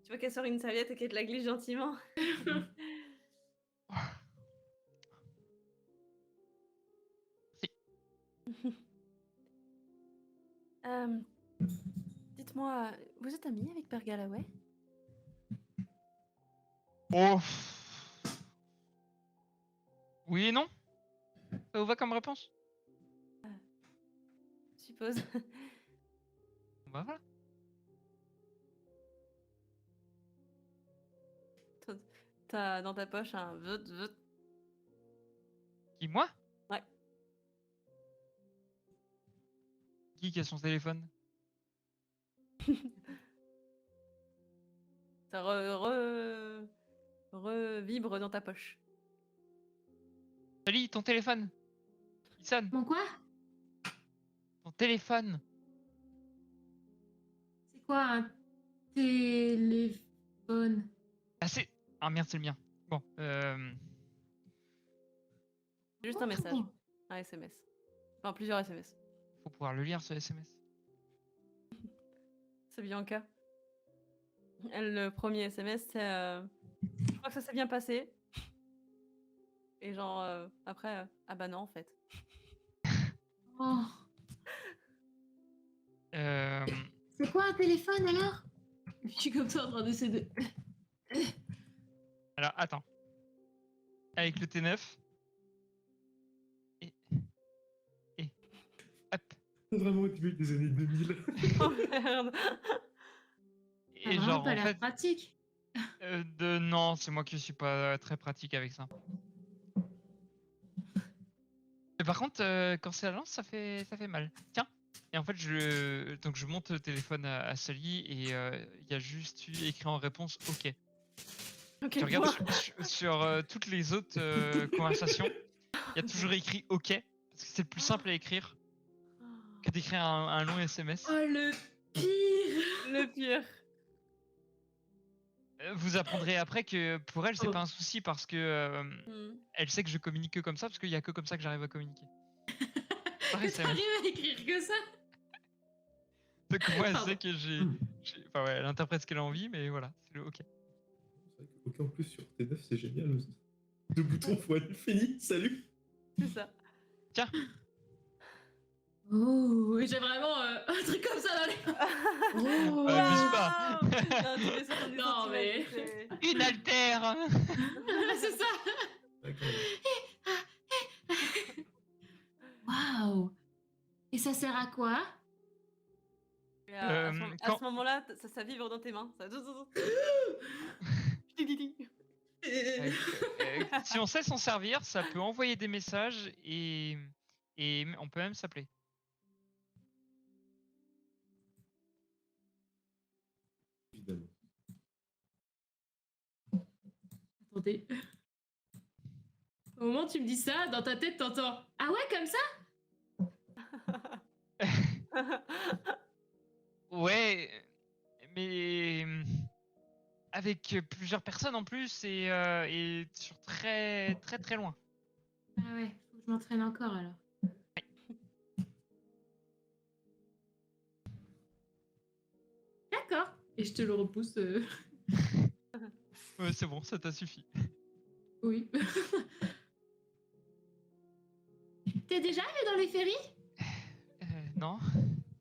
[SPEAKER 2] Tu vois qu'elle sort une serviette et qu'elle te la glisse gentiment. Euh, Dites-moi, vous êtes amis avec Père Galloway?
[SPEAKER 3] Oh. Oui et non. Ça vous va comme réponse?
[SPEAKER 2] Je suppose.
[SPEAKER 3] Bah voilà.
[SPEAKER 2] T'as dans ta poche un veut.
[SPEAKER 3] Qui, moi?
[SPEAKER 2] Ouais.
[SPEAKER 3] Qui a son téléphone?
[SPEAKER 2] Ça vibre dans ta poche.
[SPEAKER 3] Salut, ton téléphone. Il sonne.
[SPEAKER 5] Mon quoi?
[SPEAKER 3] Ton téléphone.
[SPEAKER 5] C'est quoi un téléphone?
[SPEAKER 3] Ah, c'est... Ah merde, c'est le mien. Bon,
[SPEAKER 2] Juste un message. Un SMS. Enfin, plusieurs SMS.
[SPEAKER 3] Faut pouvoir le lire, ce SMS.
[SPEAKER 2] C'est Bianca. Elle, le premier SMS, c'est je crois que ça s'est bien passé. Et genre, après, ah bah non, en fait.
[SPEAKER 5] Oh.
[SPEAKER 3] Euh,
[SPEAKER 5] C'est quoi un téléphone alors? Je suis comme ça en train d'essayer de.
[SPEAKER 3] Alors, attends. Avec le T9. Et hop.
[SPEAKER 4] C'est vraiment au début des années 2000.
[SPEAKER 2] Oh merde.
[SPEAKER 5] Ça a
[SPEAKER 3] Et
[SPEAKER 5] vraiment
[SPEAKER 3] genre,
[SPEAKER 5] pas
[SPEAKER 3] en
[SPEAKER 5] l'air
[SPEAKER 3] fait,
[SPEAKER 5] pratique.
[SPEAKER 3] non, c'est moi qui suis pas très pratique avec ça. Mais par contre, quand c'est à lance, ça fait mal. Tiens. Et en fait, donc je monte le téléphone à Sally et il y a juste eu écrit en réponse OK.
[SPEAKER 2] Ok,
[SPEAKER 3] Tu regardes
[SPEAKER 2] point.
[SPEAKER 3] sur toutes les autres conversations, il y a toujours écrit OK parce que c'est le plus simple à écrire que d'écrire un long SMS.
[SPEAKER 5] Oh le pire.
[SPEAKER 2] Le pire.
[SPEAKER 3] Vous apprendrez après que pour elle, c'est
[SPEAKER 5] Oh.
[SPEAKER 3] pas un souci parce que
[SPEAKER 2] Hmm.
[SPEAKER 3] elle sait que je communique que comme ça parce qu'il y a que comme ça que j'arrive à communiquer. Pareil,
[SPEAKER 5] Que
[SPEAKER 3] c'est
[SPEAKER 5] t'arrives à écrire que ça?
[SPEAKER 3] donc moi, elle
[SPEAKER 5] Pardon.
[SPEAKER 3] sait que enfin ouais, elle interprète ce qu'elle a envie, mais voilà, c'est le OK.
[SPEAKER 6] C'est vrai que, en plus, sur T9, c'est génial. 2 boutons, voilà, fini, salut.
[SPEAKER 2] C'est ça.
[SPEAKER 3] Tiens,
[SPEAKER 5] Oh, j'ai vraiment un truc comme ça dans les. Oh.
[SPEAKER 3] abuse pas.
[SPEAKER 2] Waouh. Non, tous les 70
[SPEAKER 5] Non,
[SPEAKER 2] centimètres,
[SPEAKER 5] mais-
[SPEAKER 2] c'est-
[SPEAKER 3] Une altère.
[SPEAKER 5] C'est ça.
[SPEAKER 6] D'accord.
[SPEAKER 5] Waouh. Et ça sert à quoi?
[SPEAKER 2] Et à ce moment- à
[SPEAKER 3] quand-
[SPEAKER 2] ce moment-là, ça vibre dans tes mains. Ça...
[SPEAKER 3] Si on sait s'en servir, ça peut envoyer des messages et on peut même s'appeler.
[SPEAKER 6] Évidemment.
[SPEAKER 5] Attendez. Au moment où tu me dis ça, dans ta tête, t'entends. Ah ouais, comme ça?
[SPEAKER 3] Ouais, mais avec plusieurs personnes en plus et sur très très très loin.
[SPEAKER 5] Ah ouais, faut que je m'entraîne encore alors. D'accord. Et je te le repousse.
[SPEAKER 3] Ouais, c'est bon, ça t'a suffi.
[SPEAKER 5] Oui. T'es déjà allé dans les ferries?
[SPEAKER 3] Non,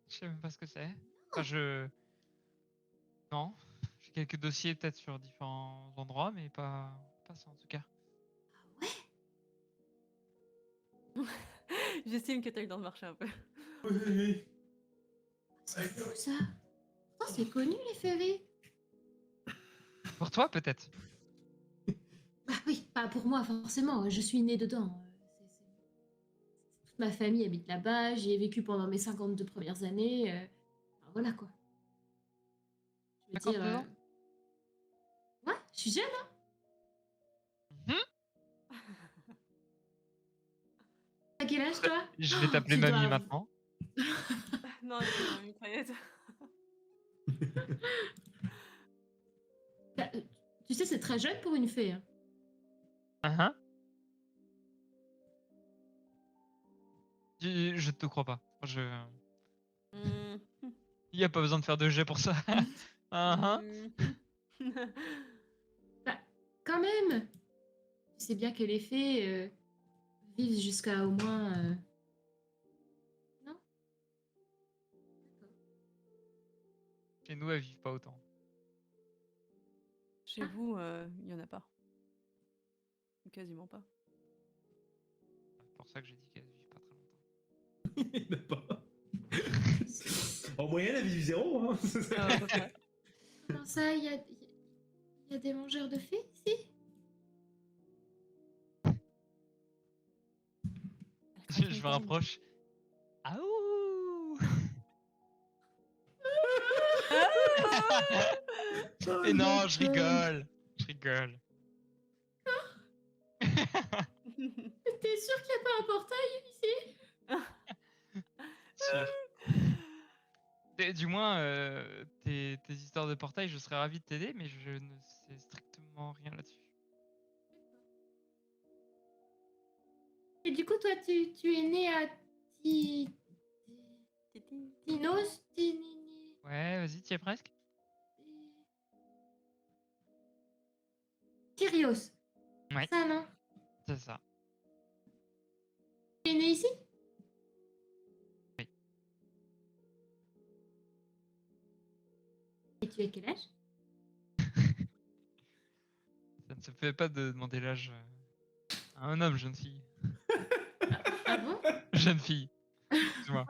[SPEAKER 3] je sais même pas ce que c'est. Enfin, non, j'ai quelques dossiers peut-être sur différents endroits, mais pas ça en tout cas.
[SPEAKER 2] J'estime que t'as eu le temps de marcher un peu.
[SPEAKER 6] Oui.
[SPEAKER 5] C'est fou ça. Oh, c'est connu les ferries.
[SPEAKER 3] Pour toi peut-être.
[SPEAKER 5] Bah oui, pas pour moi forcément, je suis née dedans. Toute ma famille habite là-bas, j'y ai vécu pendant mes 52 premières années. Enfin, voilà quoi. Je veux
[SPEAKER 3] 52
[SPEAKER 5] dire.
[SPEAKER 3] ans
[SPEAKER 5] Ouais, je suis jeune, hein.
[SPEAKER 3] Mhm.
[SPEAKER 5] T'as quel âge toi?
[SPEAKER 3] Je vais t'appeler
[SPEAKER 5] Tu dois
[SPEAKER 3] mamie
[SPEAKER 5] avoir-
[SPEAKER 3] maintenant.
[SPEAKER 2] Non, c'est dans une mitraillette.
[SPEAKER 5] Bah, tu sais, c'est très jeune pour une fée. Hein.
[SPEAKER 3] Hein. Je te crois pas.
[SPEAKER 2] Hmm.
[SPEAKER 3] Il y a pas besoin de faire de jet pour ça. Hein.
[SPEAKER 2] Hmm.
[SPEAKER 5] Bah, quand même. Tu sais bien que les fées vivent jusqu'à au moins. Non?
[SPEAKER 3] Chez nous, elles vivent pas autant.
[SPEAKER 2] Chez vous, il y en a pas. Quasiment pas.
[SPEAKER 3] C'est pour ça que j'ai dit qu'elles vivent pas très longtemps.
[SPEAKER 6] Il n'y en a pas. En moyenne, elle vit 0. Hein.
[SPEAKER 2] À peu près.
[SPEAKER 5] Comment ça, il y a des mangeurs de fées ici?
[SPEAKER 3] Je me rapproche. Ah ouh. Et non, je rigole. Je rigole.
[SPEAKER 5] T'es sûr qu'il n'y a pas un portail ici?
[SPEAKER 3] Sûr. Du moins, tes histoires de portail, je serais ravi de t'aider, mais je ne sais strictement rien là-dessus.
[SPEAKER 5] Et du coup, toi, tu es né à Ti-
[SPEAKER 2] Titi.
[SPEAKER 5] Tinos,
[SPEAKER 3] Ouais, vas-y, t'y es presque.
[SPEAKER 5] Tyrios.
[SPEAKER 3] Ouais.
[SPEAKER 5] Ça, non?
[SPEAKER 3] C'est ça.
[SPEAKER 5] Tu es né ici?
[SPEAKER 3] Oui.
[SPEAKER 5] Et tu as quel âge?
[SPEAKER 3] Ça ne se fait pas de demander l'âge à un homme, jeune fille.
[SPEAKER 5] Ah bon?
[SPEAKER 3] Jeune fille. Excuse-moi.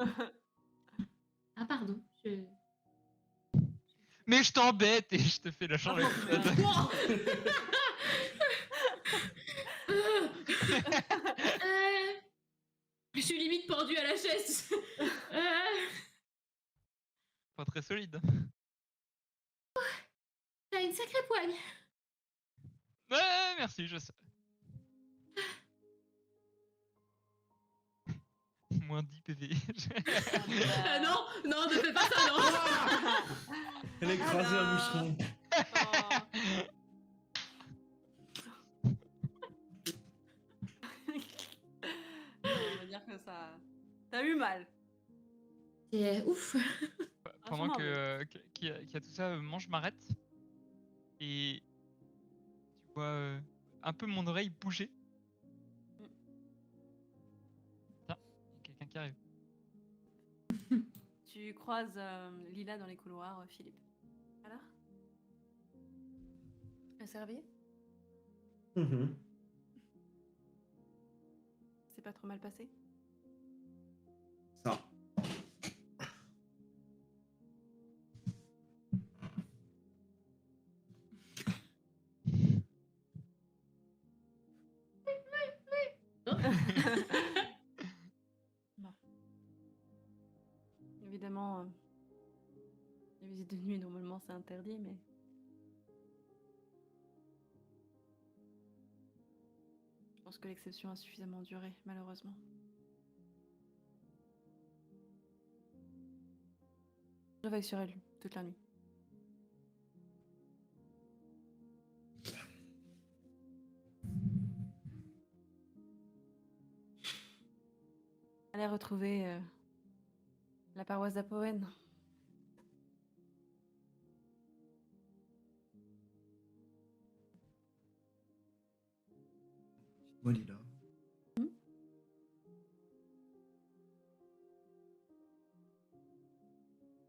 [SPEAKER 5] Ah, pardon.
[SPEAKER 3] Mais je t'embête et je te fais la chambre.
[SPEAKER 2] Oh, merde.
[SPEAKER 5] Je suis limite pendue à la chaise.
[SPEAKER 3] Pas très solide.
[SPEAKER 5] T'as une sacrée poigne.
[SPEAKER 3] Ouais, merci, je sais. Moins 10 PV.
[SPEAKER 5] Non, non, ne fais pas ça, non.
[SPEAKER 6] Elle a écrasé un moucheron.
[SPEAKER 2] On va dire que ça. T'as eu mal.
[SPEAKER 5] C'est ouf.
[SPEAKER 3] Pendant
[SPEAKER 2] Franchement,
[SPEAKER 3] qu'il y a tout ça, mange m'arrête. Et tu vois un peu mon oreille bouger. Tiens, il y a quelqu'un qui arrive.
[SPEAKER 2] Tu croises Lila dans les couloirs, Philippe. Alors? Le servir?
[SPEAKER 6] Mhm.
[SPEAKER 2] C'est pas trop mal passé?
[SPEAKER 6] Ça.
[SPEAKER 2] Bon. Évidemment, les visites de nuit, normalement, c'est interdit, mais... Je pense que l'exception a suffisamment duré, malheureusement. Je veille sur elle toute la nuit. Allez retrouver la paroisse d'Apoën.
[SPEAKER 6] Dites-moi, Lila.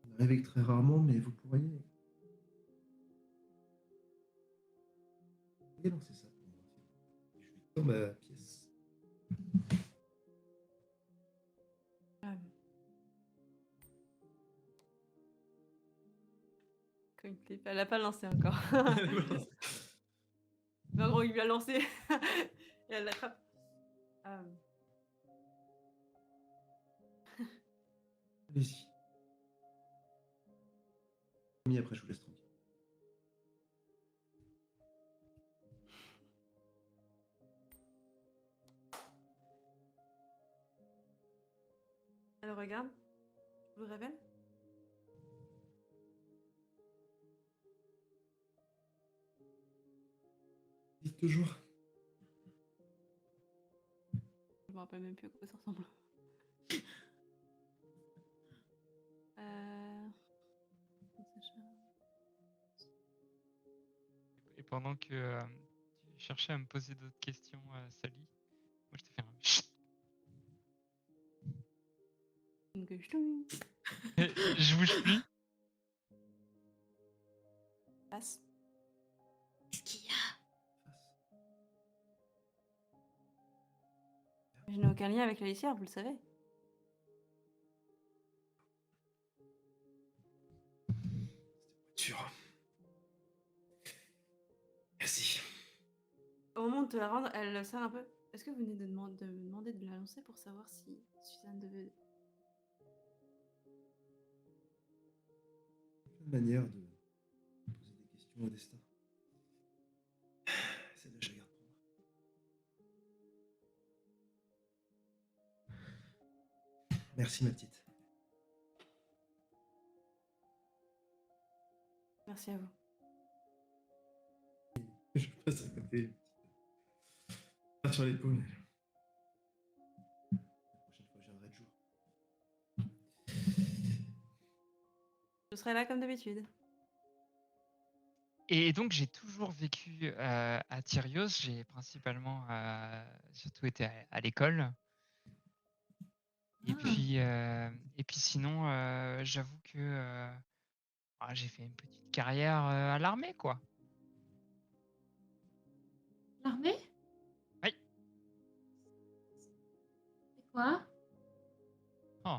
[SPEAKER 6] On arrive avec très rarement, mais vous pourriez. Vous lancer ça pour moi. Je suis dans ma pièce.
[SPEAKER 2] Coin clip, elle a pas lancé encore. Mais en gros, il lui a lancé et elle l'attrape.
[SPEAKER 6] Allez-y. Promis, après, je vous laisse tranquille.
[SPEAKER 2] Elle regarde. Je vous révèle.
[SPEAKER 6] Dites toujours.
[SPEAKER 2] Je me rappelle même plus à quoi ça ressemble.
[SPEAKER 3] Et pendant que tu cherchais à me poser d'autres questions, Sally, moi je t'ai fait un chut. Je bouge plus.
[SPEAKER 2] Passe.
[SPEAKER 5] Qu'est-ce qu'il y a?
[SPEAKER 2] Je n'ai aucun lien avec la litière, vous le savez.
[SPEAKER 6] Sûr. Merci.
[SPEAKER 2] Au moment de te la rendre, elle serre un peu. Est-ce que vous venez de me demander de la lancer pour savoir si Suzanne devait...
[SPEAKER 6] Une manière de poser des questions au destin. C'est là, je regarde pour moi. Merci, ma petite.
[SPEAKER 2] Merci à vous.
[SPEAKER 6] Je passe à côté. Pas sur l'épaule. La prochaine fois, je viendrai de jour.
[SPEAKER 2] Je serai là comme d'habitude.
[SPEAKER 3] Et donc, j'ai toujours vécu à Tyrios. J'ai principalement surtout été à l'école. Et puis sinon, j'avoue que j'ai fait une petite carrière à l'armée, quoi.
[SPEAKER 5] L'armée?
[SPEAKER 3] Oui.
[SPEAKER 5] C'est quoi?
[SPEAKER 3] Oh.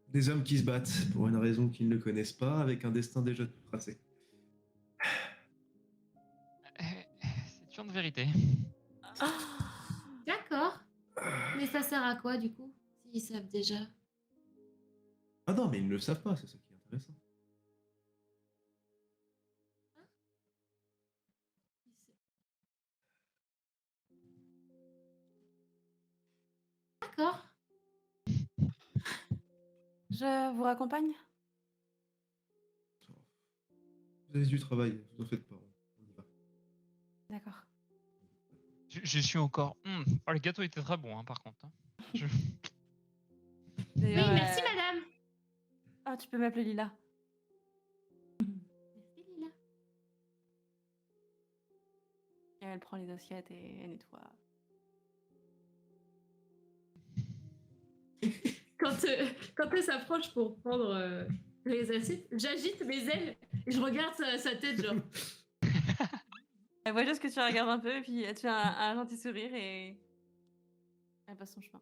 [SPEAKER 6] Des hommes qui se battent pour une raison qu'ils ne connaissent pas, avec un destin déjà tout tracé.
[SPEAKER 3] C'est une vérité.
[SPEAKER 5] D'accord. Mais ça sert à quoi, du coup? S'ils savent déjà.
[SPEAKER 6] Ah non, mais ils ne le savent pas, c'est ça qui est intéressant.
[SPEAKER 5] D'accord.
[SPEAKER 2] Je vous raccompagne?
[SPEAKER 6] Vous avez du travail, vous en faites pas. On y va.
[SPEAKER 2] D'accord.
[SPEAKER 3] Je suis encore. Oh, le gâteau était très bon, hein, par contre. Hein. Je-
[SPEAKER 5] Oui,
[SPEAKER 2] D'ailleurs,
[SPEAKER 5] merci, madame.
[SPEAKER 2] Ah, tu peux m'appeler Lila.
[SPEAKER 5] Merci, Lila.
[SPEAKER 2] Et elle prend les assiettes et elle nettoie.
[SPEAKER 5] Quand elle s'approche pour prendre les assiettes, j'agite mes ailes et je regarde sa tête, genre.
[SPEAKER 2] Elle voit juste que tu la regardes un peu et puis elle te fait un gentil sourire et elle passe son chemin.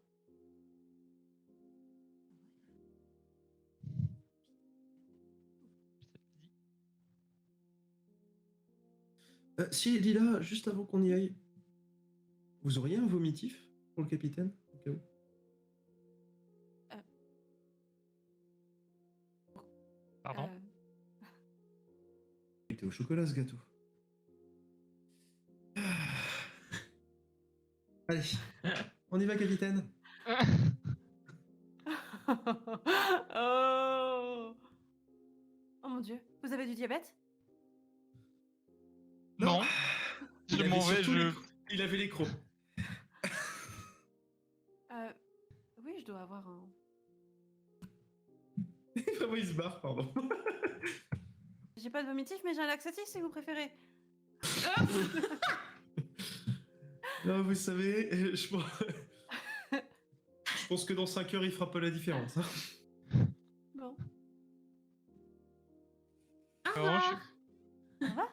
[SPEAKER 6] Si, Lila, juste avant qu'on y aille, vous auriez un vomitif pour le capitaine, au cas où?
[SPEAKER 3] Pardon.
[SPEAKER 6] Il était au chocolat, ce gâteau. Allez, on y va, capitaine.
[SPEAKER 2] Oh mon dieu, vous avez du diabète?
[SPEAKER 3] Non, je
[SPEAKER 6] Il avait
[SPEAKER 3] m'en vais,
[SPEAKER 6] surtout
[SPEAKER 3] je.
[SPEAKER 6] Il avait les crocs.
[SPEAKER 2] Oui, je dois avoir un.
[SPEAKER 6] Vraiment, il se barre, pardon.
[SPEAKER 2] J'ai pas de vomitif, mais j'ai un laxatif si vous préférez.
[SPEAKER 6] Non, vous savez, je pense que dans 5 heures, il fera pas la différence. Hein.
[SPEAKER 2] Bon.
[SPEAKER 5] Au
[SPEAKER 3] Non,
[SPEAKER 5] revoir.
[SPEAKER 2] Ça va?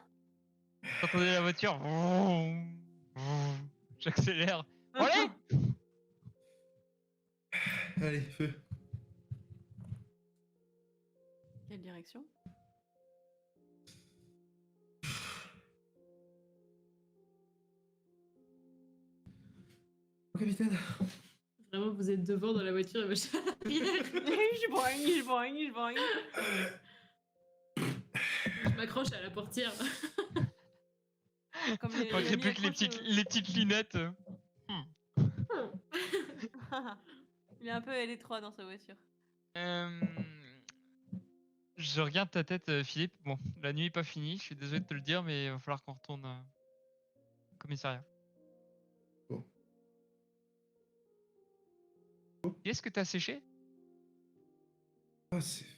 [SPEAKER 3] J'entendais la voiture. J'accélère. Allez.
[SPEAKER 6] Allez, feu.
[SPEAKER 2] Quelle direction?
[SPEAKER 6] Bon, capitaine.
[SPEAKER 5] Vraiment, vous êtes devant dans la voiture et moi, je
[SPEAKER 2] Je boigne.
[SPEAKER 5] je m'accroche à la portière.
[SPEAKER 2] Comme les
[SPEAKER 3] Manquerait plus que les petites lunettes.
[SPEAKER 2] Il est un peu L3 dans sa voiture.
[SPEAKER 3] Je regarde ta tête, Philippe. Bon, la nuit est pas finie. Je suis désolé de te le dire, mais il va falloir qu'on retourne au commissariat.
[SPEAKER 6] Bon.
[SPEAKER 3] Qu'est-ce que t'as séché?
[SPEAKER 6] Ah, c'est vrai.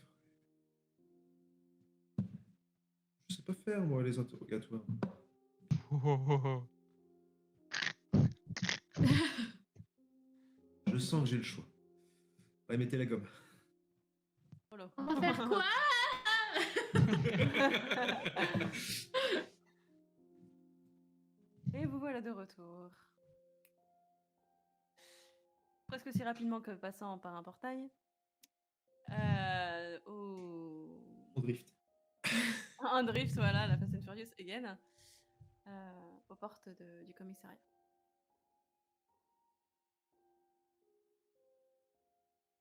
[SPEAKER 6] Je sais pas faire, moi, les interrogatoires. Je sens que j'ai le choix. Ouais, mettez la gomme.
[SPEAKER 2] Oh là.
[SPEAKER 5] On va faire quoi?
[SPEAKER 2] Et vous voilà de retour. Presque aussi rapidement que passant par un portail.
[SPEAKER 6] On drift.
[SPEAKER 2] Un drift, voilà, la Fast and Furious again. Aux portes du commissariat.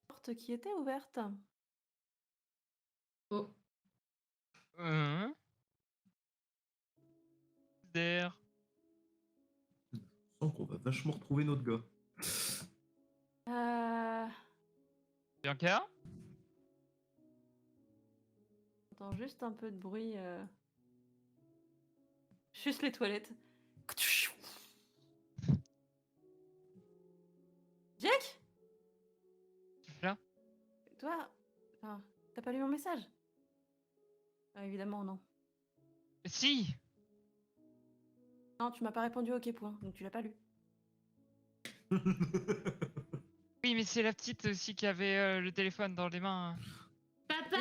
[SPEAKER 2] Porte qui était ouverte.
[SPEAKER 5] Oh.
[SPEAKER 3] D'air.
[SPEAKER 6] Je sens qu'on va vachement retrouver notre gars.
[SPEAKER 3] Bianca?
[SPEAKER 2] J'entends juste un peu de bruit. Juste les toilettes. Jack? pas lu mon message? Évidemment, non.
[SPEAKER 3] Si!
[SPEAKER 2] Non, tu m'as pas répondu OK point, donc tu l'as pas lu.
[SPEAKER 3] Oui, mais c'est la petite aussi qui avait le téléphone dans les mains.
[SPEAKER 5] Papa?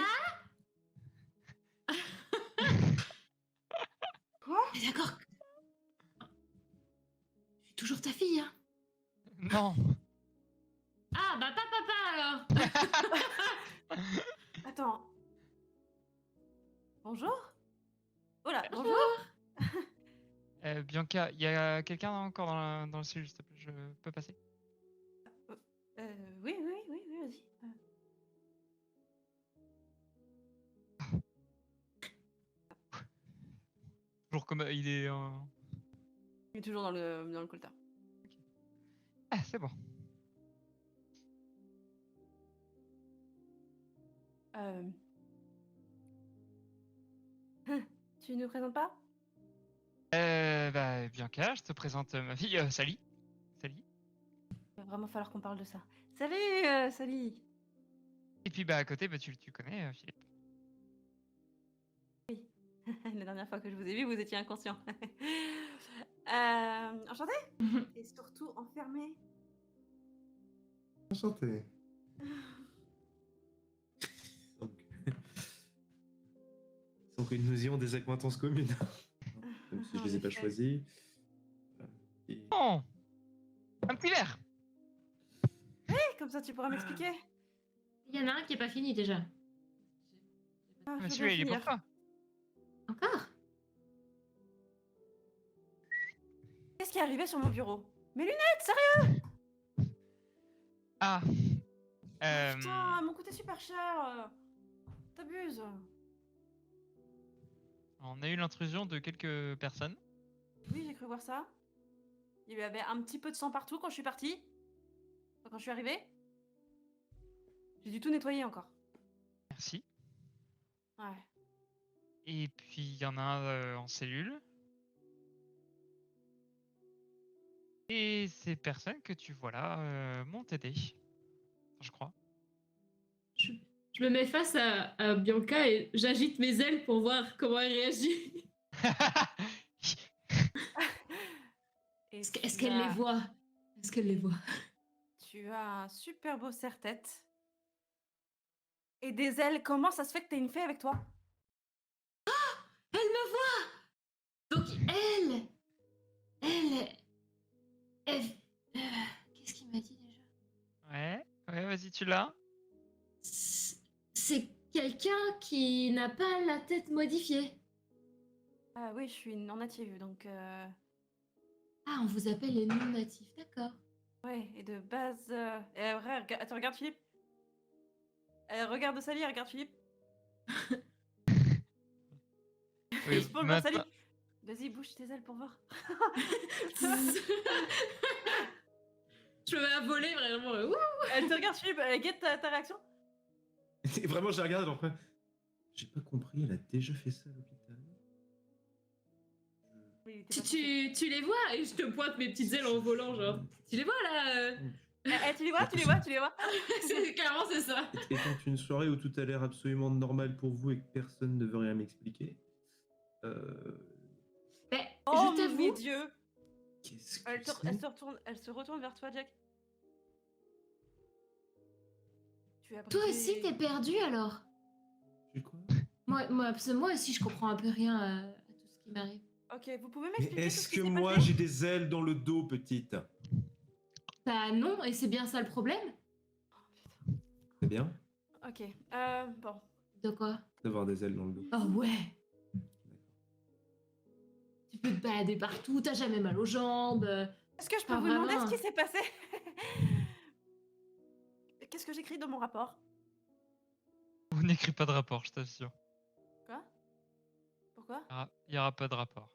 [SPEAKER 2] Quoi?
[SPEAKER 5] Mais d'accord. Je suis toujours ta fille, hein.
[SPEAKER 3] Non!
[SPEAKER 5] Ah, bah pas papa alors.
[SPEAKER 2] Attends. Bonjour? Oh là, bonjour?
[SPEAKER 3] Bianca, il y a quelqu'un encore dans le cellule, s'il te plaît, je peux passer?
[SPEAKER 2] Oui, vas-y.
[SPEAKER 3] Toujours comme il est.
[SPEAKER 2] Il est toujours dans le coltard.
[SPEAKER 3] Ah, c'est bon.
[SPEAKER 2] Tu nous présentes pas?
[SPEAKER 3] Bah, Bianca, je te présente ma fille, Sally. Sally.
[SPEAKER 2] Il va vraiment falloir qu'on parle de ça. Salut, Sally!
[SPEAKER 3] Et puis, bah, à côté, bah, tu connais, Philippe.
[SPEAKER 2] La dernière fois que je vous ai vu, vous étiez inconscient. Enchanté? Et surtout enfermé.
[SPEAKER 6] Enchanté. Donc... Sans que nous ayons des acquaintances communes. Même si je les ai pas choisis. Et...
[SPEAKER 3] Oh! Un petit verre!
[SPEAKER 2] Comme ça, tu pourras m'expliquer.
[SPEAKER 5] Il y en a un qui est pas fini déjà.
[SPEAKER 2] Ah, je veux
[SPEAKER 3] Monsieur,
[SPEAKER 2] bien
[SPEAKER 3] il est pour
[SPEAKER 2] finir.
[SPEAKER 3] toi.
[SPEAKER 5] Encore?
[SPEAKER 2] Qu'est-ce qui est arrivé sur mon bureau? Mes lunettes, sérieux?
[SPEAKER 3] Ah!
[SPEAKER 2] Putain, elles m'ont coûté super cher. T'abuses.
[SPEAKER 3] On a eu l'intrusion de quelques personnes.
[SPEAKER 2] Oui, j'ai cru voir ça. Il y avait un petit peu de sang partout quand je suis partie. Enfin, quand je suis arrivée. J'ai dû tout nettoyer encore.
[SPEAKER 3] Merci.
[SPEAKER 2] Ouais.
[SPEAKER 3] Et puis, il y en a un en cellule. Et ces personnes que tu vois là m'ont aidé. Je crois.
[SPEAKER 5] Je me mets face à Bianca et j'agite mes ailes pour voir comment elle réagit.
[SPEAKER 2] Et
[SPEAKER 5] Est-ce
[SPEAKER 2] tu
[SPEAKER 5] qu'elle les
[SPEAKER 2] as-
[SPEAKER 5] voit? Est-ce qu'elle les voit?
[SPEAKER 2] Tu as un super beau serre-tête. Et des ailes. Comment ça se fait que t'as une fée avec toi?
[SPEAKER 5] Elle me voit! Donc elle... Qu'est-ce qu'il m'a dit déjà?
[SPEAKER 3] Ouais, vas-y, tu l'as.
[SPEAKER 5] C'est quelqu'un qui n'a pas la tête modifiée.
[SPEAKER 2] Ah oui, je suis une non-native, donc...
[SPEAKER 5] Ah, on vous appelle les non-natifs, d'accord.
[SPEAKER 2] Ouais, et de base... Attends, regarde Philippe. Regarde Sally, regarde Philippe.
[SPEAKER 3] Oui,
[SPEAKER 2] Je pense que Sally. Vas-y, bouge tes ailes pour voir.
[SPEAKER 5] Je me mets à voler vraiment. Ouh.
[SPEAKER 2] Elle te regarde Philippe, elle guette ta réaction.
[SPEAKER 6] Et vraiment, j'ai regardé après. J'ai pas compris, elle a déjà fait ça à l'hôpital.
[SPEAKER 2] Oui, il était pas censé.
[SPEAKER 5] Tu les vois? Et je te pointe mes petites ailes en volant, genre. Tu les vois là?
[SPEAKER 2] Tu les vois, tu les vois, tu les vois.
[SPEAKER 5] Clairement, c'est ça.
[SPEAKER 6] Étant une soirée où tout a l'air absolument normal pour vous et que personne ne veut rien m'expliquer,
[SPEAKER 5] Mais
[SPEAKER 2] Oh
[SPEAKER 5] je t'avoue.
[SPEAKER 2] mes dieux.
[SPEAKER 6] qu'est-ce que
[SPEAKER 2] Elle
[SPEAKER 6] c'est
[SPEAKER 2] se retourne vers toi, Jack. Tu as
[SPEAKER 5] Toi
[SPEAKER 2] brisé-
[SPEAKER 5] aussi, t'es perdu alors?
[SPEAKER 6] J'ai quoi?
[SPEAKER 5] Moi aussi, je comprends un peu rien à tout ce qui m'arrive.
[SPEAKER 2] Ok, vous pouvez
[SPEAKER 6] Mais
[SPEAKER 2] m'expliquer tout
[SPEAKER 6] est-ce
[SPEAKER 2] ce qui
[SPEAKER 6] que
[SPEAKER 2] s'est
[SPEAKER 6] moi
[SPEAKER 2] passé?
[SPEAKER 6] j'ai des ailes dans le dos, petite?
[SPEAKER 5] Bah non, et c'est bien ça le problème?
[SPEAKER 6] C'est bien
[SPEAKER 2] Ok, bon.
[SPEAKER 5] De quoi?
[SPEAKER 6] d'avoir des ailes dans le dos.
[SPEAKER 5] Oh ouais! Tu peux te balader partout, t'as jamais mal aux jambes.
[SPEAKER 2] Est-ce que je peux
[SPEAKER 5] Pas
[SPEAKER 2] vous demander
[SPEAKER 5] vraiment.
[SPEAKER 2] ce qui s'est passé? Qu'est-ce que j'écris dans mon rapport?
[SPEAKER 3] On n'écrit pas de rapport, je t'assure.
[SPEAKER 2] Quoi? Pourquoi?
[SPEAKER 3] Il y aura pas de rapport.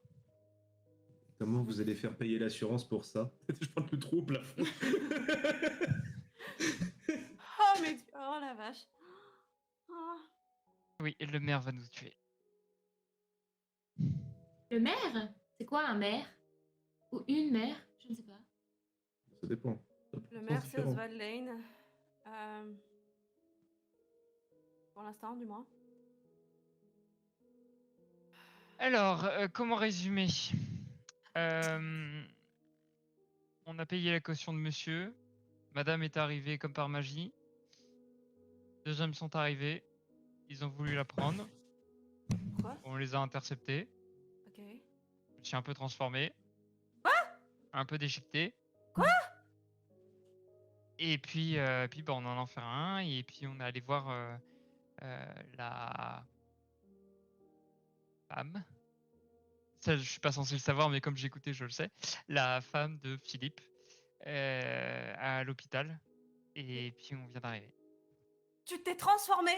[SPEAKER 6] Comment vous allez faire payer l'assurance pour ça? Je prends le trou au plafond.
[SPEAKER 2] Oh mais oh la vache. Oh.
[SPEAKER 3] Oui, et le maire va nous tuer.
[SPEAKER 5] Le maire? C'est quoi un maire? Ou une mère? Je ne sais pas.
[SPEAKER 6] Ça dépend.
[SPEAKER 2] Le maire c'est Oswald Lane. Pour l'instant, du moins.
[SPEAKER 3] Alors, comment résumer? On a payé la caution de monsieur. Madame est arrivée comme par magie. 2 hommes sont arrivés. Ils ont voulu la prendre.
[SPEAKER 2] Quoi?
[SPEAKER 3] On les a interceptés.
[SPEAKER 2] Ok.
[SPEAKER 3] Je me suis un peu transformé. Un peu déchiqueté.
[SPEAKER 2] Quoi?
[SPEAKER 3] Et puis, bah, on en a fait un. Et puis, on est allé voir la femme. Ça, je suis pas censé le savoir, mais comme j'ai écouté, je le sais. La femme de Philippe à l'hôpital. Et puis, on vient d'arriver.
[SPEAKER 2] Tu t'es transformé?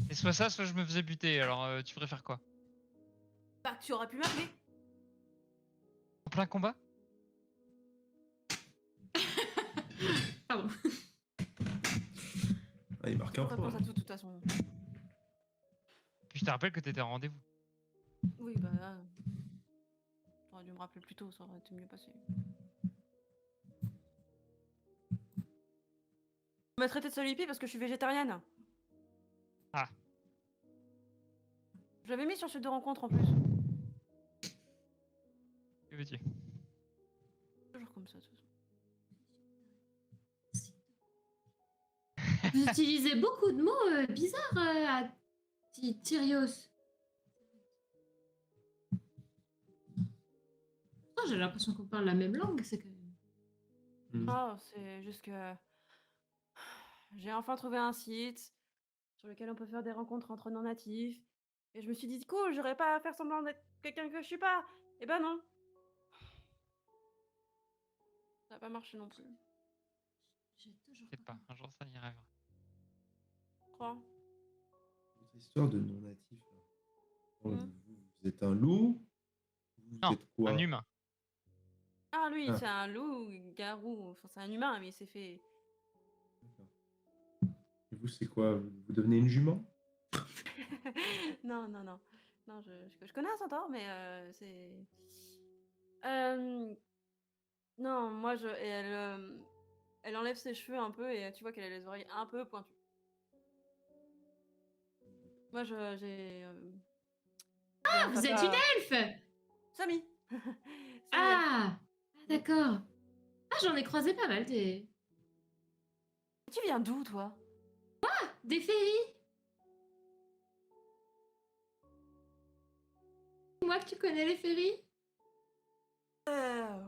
[SPEAKER 3] Et soit ça, soit je me faisais buter. Alors, tu préfères quoi?
[SPEAKER 2] Bah, tu aurais pu m'appeler.
[SPEAKER 3] En plein combat?
[SPEAKER 5] Pardon.
[SPEAKER 6] Ah, il marque un point.
[SPEAKER 2] Réponse à tout, de toute façon.
[SPEAKER 3] Puis je te rappelle que t'étais en rendez-vous.
[SPEAKER 2] Oui, bah là. T'aurais dû me rappeler plus tôt, ça aurait été mieux passé. On m'a traité de saloperie parce que je suis végétarienne.
[SPEAKER 3] Ah.
[SPEAKER 2] Je l'avais mis sur ce de rencontre en plus.
[SPEAKER 3] Que veux-tu?
[SPEAKER 2] Toujours comme ça, de toute façon.
[SPEAKER 5] Vous utilisez beaucoup de mots bizarres à Tyrios. Oh, j'ai l'impression qu'on parle la même langue, c'est quand même.
[SPEAKER 2] Oh, c'est juste que j'ai enfin trouvé un site sur lequel on peut faire des rencontres entre non-natifs. Et je me suis dit, cool, j'aurais pas à faire semblant d'être quelqu'un que je suis pas. Et ben non. Ça n'a pas marché non plus.
[SPEAKER 5] J'ai toujours
[SPEAKER 3] T'inquiète pas, un jour ça y arrivera.
[SPEAKER 2] Je crois.
[SPEAKER 6] Votre histoire de non-natif, là.
[SPEAKER 2] Mhm.
[SPEAKER 6] Vous êtes un loup? Vous
[SPEAKER 3] Non,
[SPEAKER 6] êtes quoi?
[SPEAKER 3] un humain.
[SPEAKER 2] Ah, lui,
[SPEAKER 6] Ah.
[SPEAKER 2] c'est un loup, garou. Enfin, c'est un humain, mais il s'est fait.
[SPEAKER 6] D'accord. Et vous, c'est quoi? Vous devenez une jument?
[SPEAKER 2] Non, non, non. Non, je connais un centaure, mais c'est. Non, moi, et elle enlève ses cheveux un peu et tu vois qu'elle a les oreilles un peu pointues. Moi, j'ai.
[SPEAKER 5] Ah, vous êtes une elfe!
[SPEAKER 2] Samy.
[SPEAKER 5] Ah, d'accord. Ah, j'en ai croisé pas mal des
[SPEAKER 2] Tu viens d'où, toi?
[SPEAKER 5] féeries. Moi que tu connais les féeries?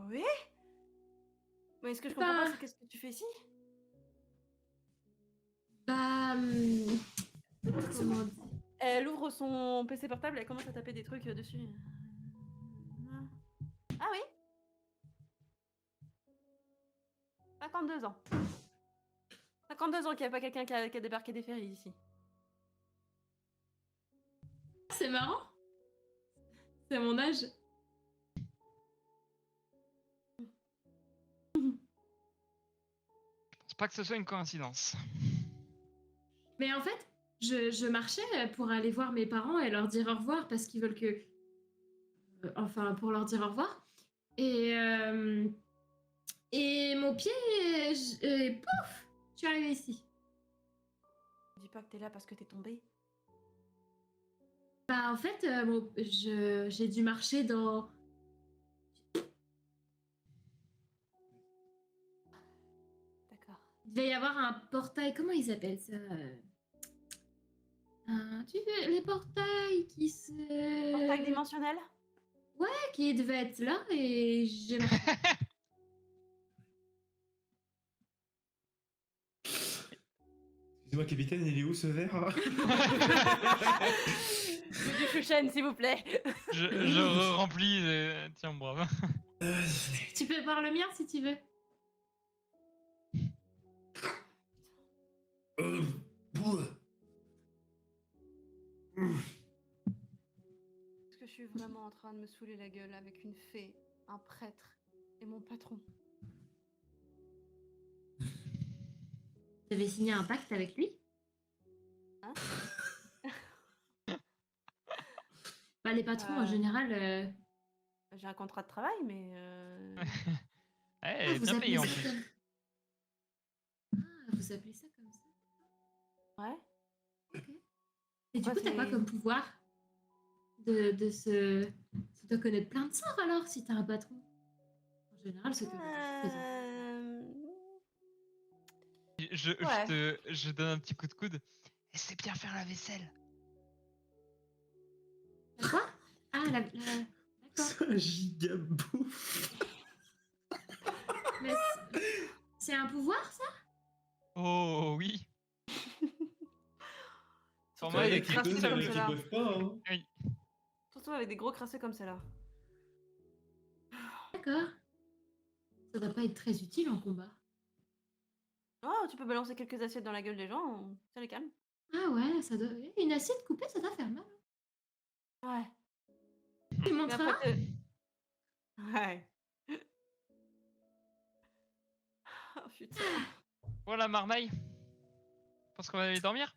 [SPEAKER 2] Oui. Mais ce que je comprends
[SPEAKER 5] Bah.
[SPEAKER 2] pas, c'est qu'est-ce que tu fais ici?
[SPEAKER 5] Bah. Comment dire?
[SPEAKER 2] Elle ouvre son PC portable, elle commence à taper des trucs dessus. Ah oui? 52 ans. 52 ans qu'il n'y a pas quelqu'un qui a débarqué des ferries ici.
[SPEAKER 5] C'est marrant. C'est mon âge.
[SPEAKER 3] Je pense pas que ce soit une coïncidence.
[SPEAKER 5] Mais en fait, je marchais pour aller voir mes parents et leur dire au revoir parce qu'ils veulent que. Enfin, pour leur dire au revoir. Et mon pied. Pouf! Je suis arrivée ici.
[SPEAKER 2] Dis pas que t'es là parce que t'es tombée.
[SPEAKER 5] Bah, en fait, j'ai dû marcher dans.
[SPEAKER 2] D'accord.
[SPEAKER 5] Il devait y avoir un portail. Comment ils appellent ça? Tu sais, les portails qui se.
[SPEAKER 2] Portail dimensionnel?
[SPEAKER 5] Qui devait être là et j'ai marché.
[SPEAKER 6] Excusez-moi, capitaine, il est où ce verre?
[SPEAKER 2] Du chouchen, s'il vous plaît.
[SPEAKER 3] Je remplis. Tiens, bravo.
[SPEAKER 5] Tu peux voir le mien si tu veux.
[SPEAKER 2] Est-ce que je suis vraiment en train de me saouler la gueule avec une fée, un prêtre et mon patron?
[SPEAKER 5] Tu avais signé un pacte avec lui?
[SPEAKER 2] Hein?
[SPEAKER 5] Bah, les patrons en général.
[SPEAKER 2] J'ai un contrat de travail, mais.
[SPEAKER 3] Elle est
[SPEAKER 5] vous
[SPEAKER 3] bien
[SPEAKER 5] appelez
[SPEAKER 3] payée en
[SPEAKER 5] ça
[SPEAKER 3] plus.
[SPEAKER 5] comme- Ah, vous vous appelez ça comme ça?
[SPEAKER 2] Ouais.
[SPEAKER 5] Ok. Et du
[SPEAKER 2] Ouais,
[SPEAKER 5] coup, t'as quoi
[SPEAKER 2] c'est-
[SPEAKER 5] comme pouvoir de se... Ça doit connaître plein de sorts alors si t'as un patron. En général, ceux qui ont des patrons, ils ont...
[SPEAKER 2] Ouais.
[SPEAKER 3] Je donne un petit coup de coude. Et c'est bien faire la vaisselle.
[SPEAKER 5] Quoi? Ah, D'accord.
[SPEAKER 6] C'est un giga bouffe.
[SPEAKER 5] Mais c'est un pouvoir, ça?
[SPEAKER 3] Oh oui. Pour
[SPEAKER 2] Surtout
[SPEAKER 3] moi,
[SPEAKER 6] Il y
[SPEAKER 3] il
[SPEAKER 6] a
[SPEAKER 3] y a
[SPEAKER 2] avec des
[SPEAKER 6] qui
[SPEAKER 3] quelque
[SPEAKER 2] crasseux
[SPEAKER 6] peuvent,
[SPEAKER 2] comme
[SPEAKER 6] il y en a qui
[SPEAKER 2] cela.
[SPEAKER 6] peuvent pas. Hein.
[SPEAKER 3] Oui.
[SPEAKER 2] Surtout avec des gros crasseux comme cela.
[SPEAKER 5] D'accord. Ça doit pas être très utile en combat.
[SPEAKER 2] Oh, tu peux balancer quelques assiettes dans la gueule des gens, ça les calme.
[SPEAKER 5] Ah ouais, ça doit... Une assiette coupée, ça doit faire mal.
[SPEAKER 2] Ouais.
[SPEAKER 5] Tu
[SPEAKER 2] Mais
[SPEAKER 5] montreras?
[SPEAKER 2] après, ouais. Oh putain.
[SPEAKER 3] Voilà, Marmaille. Je pense qu'on va aller dormir.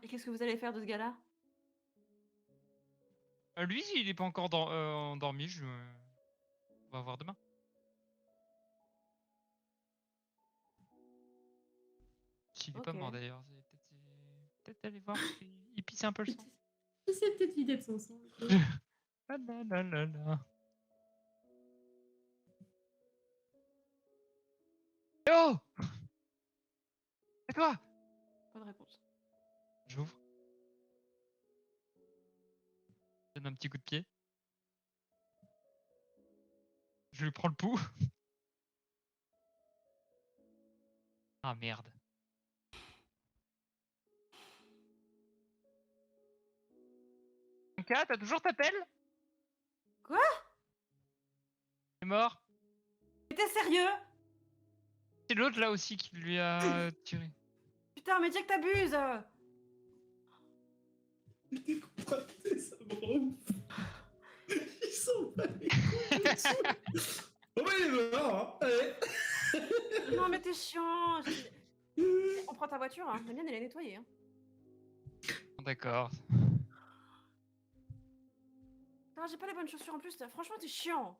[SPEAKER 2] Et qu'est-ce que vous allez faire de ce gars-là?
[SPEAKER 3] Lui, il est pas encore endormi. On va voir demain. S'il est pas
[SPEAKER 2] Ok.
[SPEAKER 3] mort d'ailleurs. Peut-être aller voir s'il pisse un peu le sang.
[SPEAKER 5] Il s'est peut-être vidé de son sang.
[SPEAKER 3] Ah là là là là. Eh oh! Et toi?
[SPEAKER 2] Pas de réponse.
[SPEAKER 3] J'ouvre. Je donne un petit coup de pied. Je lui prends le pouls. Ah merde. Anka, t'as toujours ta pelle?
[SPEAKER 2] Quoi?
[SPEAKER 3] Il est mort.
[SPEAKER 2] Mais t'es sérieux?
[SPEAKER 3] C'est l'autre là aussi qui lui a tiré.
[SPEAKER 2] Putain, mais Jack, t'abuses!
[SPEAKER 6] Il décontracté, ça me rend ouf. Ils sont pas les couilles dessus. Oh, mais il est mort, hein. Allez.
[SPEAKER 2] Non, mais t'es chiant! On prend ta voiture, hein. La mienne, elle est nettoyée. Hein.
[SPEAKER 3] D'accord.
[SPEAKER 2] Non, j'ai pas les bonnes chaussures en plus. Franchement, t'es chiant.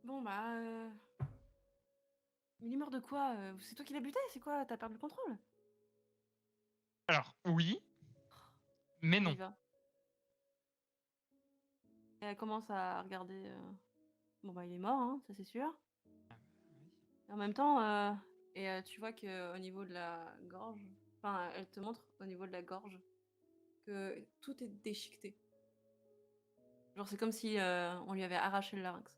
[SPEAKER 2] Bon, bah. Mais il est mort de quoi? C'est toi qui l'as buté? C'est quoi? T'as perdu le contrôle?
[SPEAKER 3] Alors, oui. Mais
[SPEAKER 2] On
[SPEAKER 3] non.
[SPEAKER 2] y va. Et elle commence à regarder. Bon, bah, il est mort, hein, ça c'est sûr. Et en même temps, tu vois que au niveau de la gorge, enfin, elle te montre au niveau de la gorge que tout est déchiqueté. Genre, c'est comme si on lui avait arraché le larynx.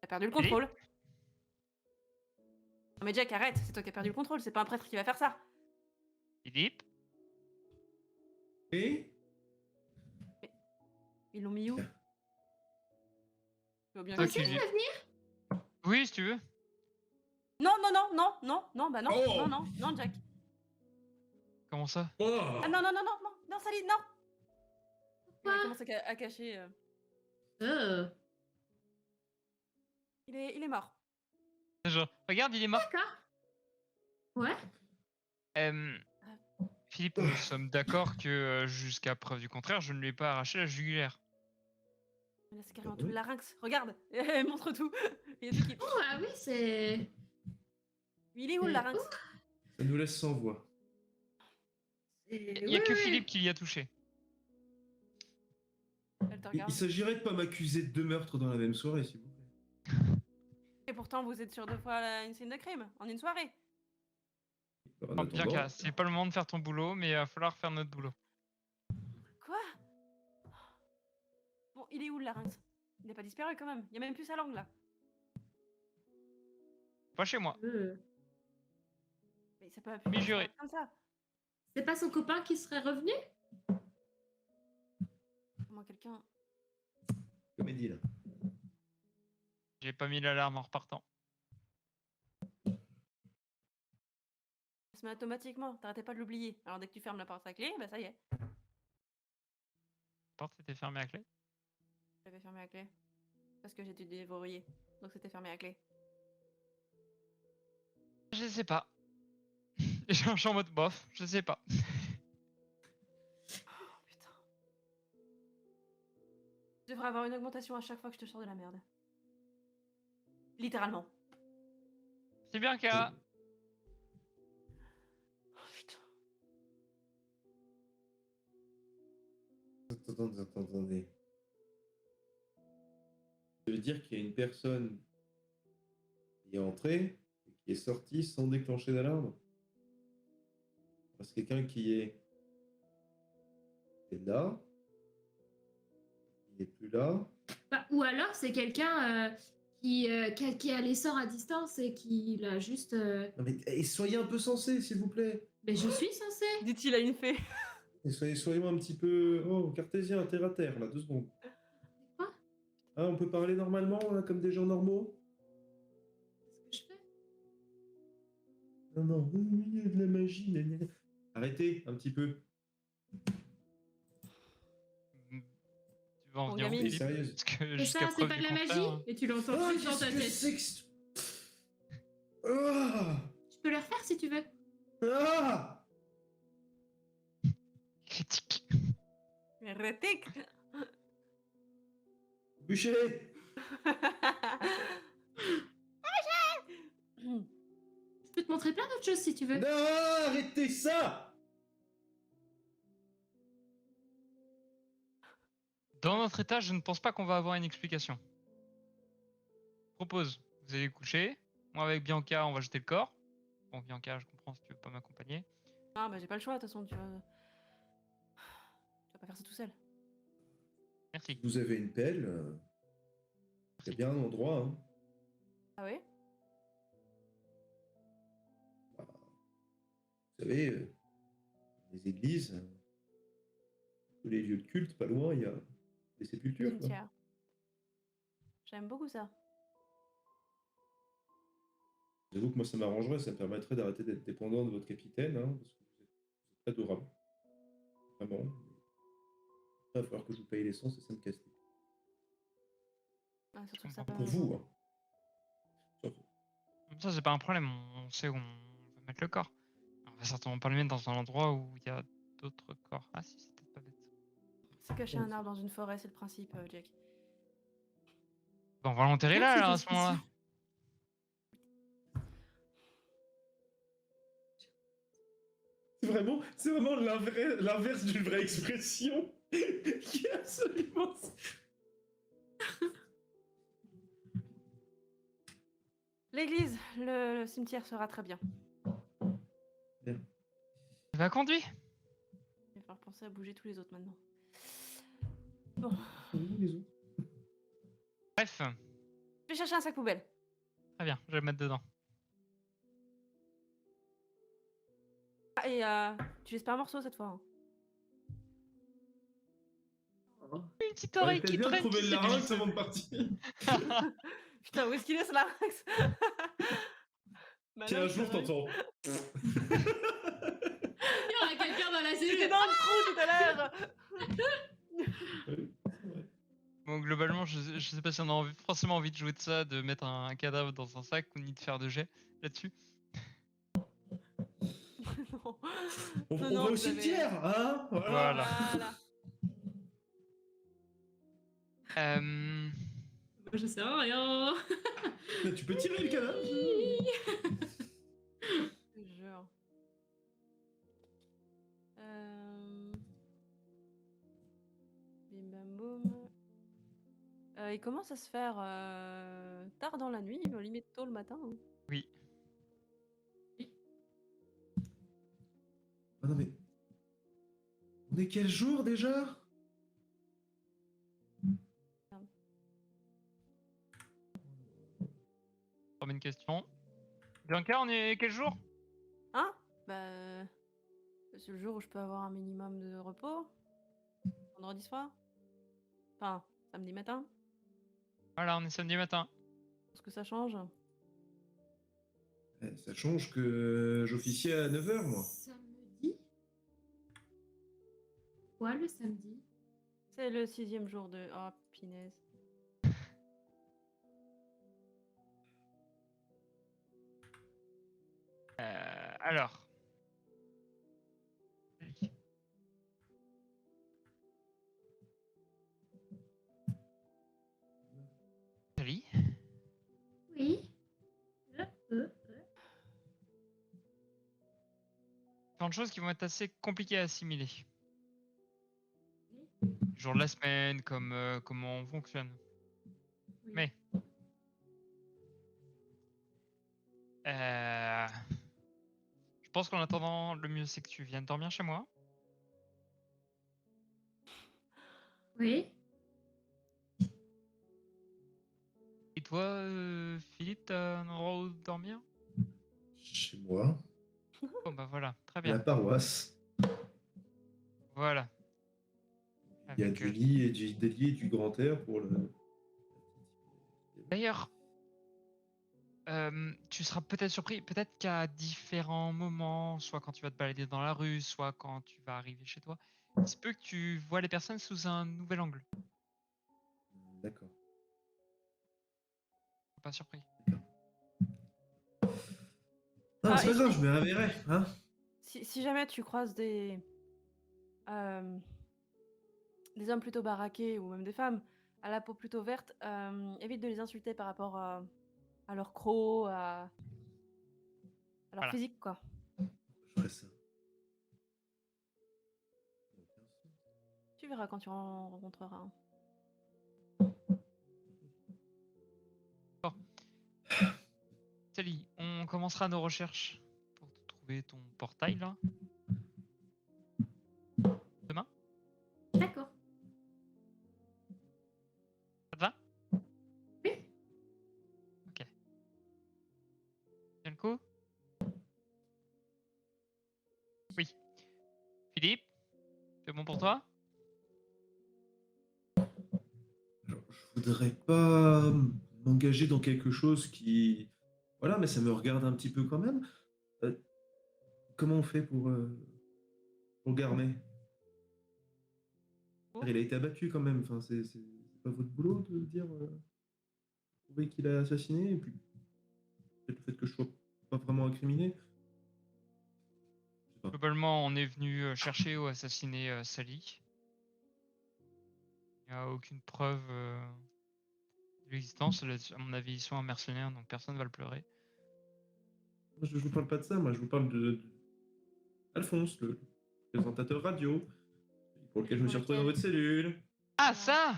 [SPEAKER 2] T'as perdu le
[SPEAKER 3] Philippe?
[SPEAKER 2] contrôle. Non mais Jack, arrête, c'est toi qui as perdu le contrôle, c'est pas un prêtre qui va faire ça.
[SPEAKER 3] Philippe?
[SPEAKER 6] Et
[SPEAKER 2] Ils l'ont mis où? Tu vois bien
[SPEAKER 3] Toi
[SPEAKER 2] que-
[SPEAKER 3] qui lui- Oui, si tu veux.
[SPEAKER 2] Non, non, non, non, non, non, bah non,
[SPEAKER 6] Oh.
[SPEAKER 2] non, non, non, Jack.
[SPEAKER 3] Comment ça?
[SPEAKER 6] oh.
[SPEAKER 2] Ah non, non, non, non, non, non, Sally, non.
[SPEAKER 5] Pourquoi?
[SPEAKER 2] Il commence à cacher.
[SPEAKER 5] Oh.
[SPEAKER 2] Il est mort.
[SPEAKER 3] Genre, regarde, il est mort.
[SPEAKER 5] D'accord. Ouais.
[SPEAKER 3] Philippe, nous sommes d'accord que jusqu'à preuve du contraire, je ne lui ai pas arraché la jugulaire.
[SPEAKER 2] Mais là, c'est carrément tout le larynx. Regarde, elle montre tout. Il y a tout qui.
[SPEAKER 5] Oh, ah oui, c'est...
[SPEAKER 2] Il est où le larynx?
[SPEAKER 6] Ça nous laisse sans voix.
[SPEAKER 3] Il n'y a que Philippe qui l'y a touché.
[SPEAKER 2] Elle te
[SPEAKER 6] Il
[SPEAKER 2] regarde.
[SPEAKER 6] s'agirait de pas m'accuser de 2 meurtres dans la même soirée, s'il vous plaît.
[SPEAKER 2] Et pourtant, vous êtes sur 2 fois une scène de crime, en une soirée.
[SPEAKER 6] En
[SPEAKER 3] Non, bien
[SPEAKER 6] attendant,
[SPEAKER 3] qu'à, c'est pas le moment de faire ton boulot, mais il va falloir faire notre boulot.
[SPEAKER 2] Quoi? Bon, il est où le larynx? Il n'est pas disparu quand même. Il y a même plus sa langue là.
[SPEAKER 3] Pas chez moi.
[SPEAKER 2] Mais ça peut pas
[SPEAKER 3] Oui, juré.
[SPEAKER 2] comme ça.
[SPEAKER 5] C'est pas son copain qui serait revenu?
[SPEAKER 2] Comment quelqu'un.
[SPEAKER 6] comédie là.
[SPEAKER 3] J'ai pas mis l'alarme en repartant.
[SPEAKER 2] Ça se met automatiquement. T'arrêtais pas de l'oublier. Alors dès que tu fermes la porte à clé, bah ça y est.
[SPEAKER 3] La porte était fermée à clé.
[SPEAKER 2] J'avais fermé à clé. Parce que j'ai dû déverrouiller. Donc c'était fermé à clé.
[SPEAKER 3] Je sais pas. Et je suis en mode bof, je sais pas.
[SPEAKER 2] Oh, putain. Je devrais avoir une augmentation à chaque fois que je te sors de la merde. Littéralement.
[SPEAKER 3] C'est bien qu'à.
[SPEAKER 2] Oh, putain.
[SPEAKER 6] Attendez. Ça veut dire qu'il y a une personne qui est entrée et qui est sortie sans déclencher d'alarme? C'est quelqu'un qui est là, il n'est plus là.
[SPEAKER 5] Bah, ou alors c'est quelqu'un qui a les sorts à distance et qui l'a juste.
[SPEAKER 6] Non mais soyez un peu sensé, s'il vous plaît.
[SPEAKER 5] Mais je suis censée.
[SPEAKER 2] Dit-il à une fée.
[SPEAKER 6] Et soyez-moi un petit peu cartésien, terre à terre, là, 2 secondes.
[SPEAKER 5] Quoi?
[SPEAKER 6] Ah, on peut parler normalement, là, comme des gens normaux?
[SPEAKER 5] Qu'est-ce que je fais?
[SPEAKER 6] Non, oui, il y a de la magie. Gna. Arrêtez un petit peu.
[SPEAKER 3] Tu vas en
[SPEAKER 2] Bon,
[SPEAKER 3] venir où,
[SPEAKER 2] gamine.
[SPEAKER 6] Et
[SPEAKER 3] Philippe
[SPEAKER 6] sérieuse.
[SPEAKER 3] Parce que
[SPEAKER 5] Et
[SPEAKER 3] jusqu'à
[SPEAKER 5] ça, c'est
[SPEAKER 3] preuve
[SPEAKER 5] pas de
[SPEAKER 3] du
[SPEAKER 5] la magie?
[SPEAKER 3] contraire,
[SPEAKER 5] Et tu l'entends
[SPEAKER 6] Ah,
[SPEAKER 5] plus dans ta
[SPEAKER 6] qu'est-ce que
[SPEAKER 5] tête.
[SPEAKER 6] c'est que... Ah
[SPEAKER 5] Je peux le refaire si tu veux.
[SPEAKER 6] Ah
[SPEAKER 3] critique.
[SPEAKER 2] Hérétique.
[SPEAKER 6] Bûcher.
[SPEAKER 5] Je peux te montrer plein d'autres choses si tu veux.
[SPEAKER 6] Non, arrêtez ça.
[SPEAKER 3] Dans notre état, je ne pense pas qu'on va avoir une explication. Je propose, vous allez coucher. Moi, avec Bianca, on va jeter le corps. Bon, Bianca, je comprends si tu veux pas m'accompagner.
[SPEAKER 2] Ah bah j'ai pas le choix de toute façon, tu vas pas faire ça tout seul.
[SPEAKER 3] Merci.
[SPEAKER 6] Vous avez une pelle. C'est bien un endroit. Hein.
[SPEAKER 2] Ah oui?
[SPEAKER 6] Bah, vous savez, les églises, tous les lieux de culte, pas loin, il y a des sépultures. Quoi.
[SPEAKER 2] Cimetière. J'aime beaucoup ça.
[SPEAKER 6] J'avoue que moi, ça m'arrangerait, ça me permettrait d'arrêter d'être dépendant de votre capitaine, hein, parce que vous êtes adorable. Vraiment. Après, il va falloir que je vous paye l'essence et ça me casse les pieds.
[SPEAKER 2] Ah, surtout que
[SPEAKER 3] comprends
[SPEAKER 2] ça
[SPEAKER 3] pas.
[SPEAKER 2] peut
[SPEAKER 6] Pour vous, hein. Surtout.
[SPEAKER 3] Ça, c'est pas un problème. On sait où on va mettre le corps. On va certainement pas le mettre dans un endroit où il y a d'autres corps. Ah si, c'est peut-être pas bête.
[SPEAKER 2] C'est cacher un arbre dans une forêt, c'est le principe, Jack.
[SPEAKER 3] Bon, on va l'enterrer là, alors, à ce moment-là.
[SPEAKER 6] C'est vraiment l'inverse d'une vraie expression qui est absolument.
[SPEAKER 2] L'église, le cimetière sera très bien.
[SPEAKER 6] Bien.
[SPEAKER 3] Tu vas conduire.
[SPEAKER 2] Il va falloir penser à bouger tous les autres maintenant. Bon,
[SPEAKER 6] Les autres.
[SPEAKER 3] Bref,
[SPEAKER 2] je vais chercher un sac poubelle.
[SPEAKER 3] très bien, je vais le mettre dedans.
[SPEAKER 2] Ah, et tu laisses pas un morceau cette fois. Hein.
[SPEAKER 3] Une petite oreille qui traîne.
[SPEAKER 6] trouver
[SPEAKER 3] qui
[SPEAKER 6] le larynx
[SPEAKER 3] s'évite.
[SPEAKER 6] avant de partir.
[SPEAKER 2] Putain, où est-ce qu'il est ce larynx?
[SPEAKER 6] Tiens, un jour, t'entends.
[SPEAKER 5] Il y aura quelqu'un dans la
[SPEAKER 2] C'était
[SPEAKER 5] cellule.
[SPEAKER 2] dans le trou tout à l'heure.
[SPEAKER 3] Bon, globalement, je sais pas si on a forcément envie de jouer de ça, de mettre un cadavre dans un sac ou ni de faire de jet là-dessus.
[SPEAKER 2] Non.
[SPEAKER 6] On
[SPEAKER 2] Non,
[SPEAKER 6] va
[SPEAKER 2] non,
[SPEAKER 6] au
[SPEAKER 2] vous
[SPEAKER 6] cimetière, hein.
[SPEAKER 3] Voilà.
[SPEAKER 2] Voilà.
[SPEAKER 3] Euh,
[SPEAKER 5] Je sais rien.
[SPEAKER 6] Tu peux tirer le cadavre.
[SPEAKER 2] Je te jure. Bim bam boum. Il commence à se faire tard dans la nuit, limite tôt le matin. Hein.
[SPEAKER 3] oui.
[SPEAKER 6] Ah non mais. On est quel jour déjà?
[SPEAKER 3] Une question. Bianca, on est quel jour?
[SPEAKER 2] Hein? Bah. C'est le jour où je peux avoir un minimum de repos. Vendredi soir. Enfin, samedi matin.
[SPEAKER 3] Voilà, on est samedi matin.
[SPEAKER 2] Est-ce que ça change?
[SPEAKER 6] Ça change que j'officiais à 9h, moi.
[SPEAKER 5] Samedi? Quoi le samedi?
[SPEAKER 2] C'est le 6e jour de. Oh, pinaise.
[SPEAKER 3] Alors, plein de choses qui vont être assez compliquées à assimiler. Jour de la semaine, comme comment on fonctionne.
[SPEAKER 5] Oui.
[SPEAKER 3] Mais je pense qu'en attendant, le mieux c'est que tu viennes dormir chez moi.
[SPEAKER 5] Oui.
[SPEAKER 3] Et toi, Philippe, t'as un endroit où dormir?
[SPEAKER 6] Chez moi,
[SPEAKER 3] Bon bah voilà, très
[SPEAKER 6] à la
[SPEAKER 3] bien.
[SPEAKER 6] paroisse,
[SPEAKER 3] Voilà.
[SPEAKER 6] il y a
[SPEAKER 3] Avec,
[SPEAKER 6] du lit et des lits et du grand air pour le.
[SPEAKER 3] D'ailleurs, tu seras peut-être surpris, peut-être qu'à différents moments, soit quand tu vas te balader dans la rue, soit quand tu vas arriver chez toi, il se peut que tu vois les personnes sous un nouvel angle.
[SPEAKER 6] D'accord.
[SPEAKER 3] Sois pas surpris.
[SPEAKER 6] Ah,
[SPEAKER 2] Ah,
[SPEAKER 6] c'est pas
[SPEAKER 2] et-
[SPEAKER 6] grave, je me réveillerai, hein.
[SPEAKER 2] Si jamais tu croises euh, des hommes plutôt baraqués ou même des femmes à la peau plutôt verte, évite de les insulter par rapport à leur croc, à leur
[SPEAKER 3] Voilà.
[SPEAKER 2] physique, quoi.
[SPEAKER 6] Je ferai ça.
[SPEAKER 2] Tu verras quand tu en rencontreras un.
[SPEAKER 3] Bon, Sally, on commencera nos recherches pour te trouver ton portail là. Demain,
[SPEAKER 5] D'accord.
[SPEAKER 3] ça te va?
[SPEAKER 5] Oui.
[SPEAKER 3] Ok. Bien le coup? Oui. Philippe, c'est bon pour toi?
[SPEAKER 6] Alors, je voudrais pas m'engager dans quelque chose qui. Voilà, mais ça me regarde un petit peu quand même. Comment on fait pour Garmet?
[SPEAKER 3] Oh.
[SPEAKER 6] Il a été abattu quand même. Enfin, c'est pas votre boulot de dire prouver qu'il a assassiné et puis peut-être le fait que je sois pas vraiment incriminé. Je sais pas.
[SPEAKER 3] Globalement, on est venu chercher ou assassiner Sally. Il n'y a aucune preuve de l'existence. À mon avis, ils sont un mercenaire, donc personne ne va le pleurer.
[SPEAKER 6] Moi, je vous parle pas de ça. Moi, je vous parle de Alphonse, le présentateur radio, pour lequel je me suis retrouvé dans votre cellule.
[SPEAKER 3] Ah, ça!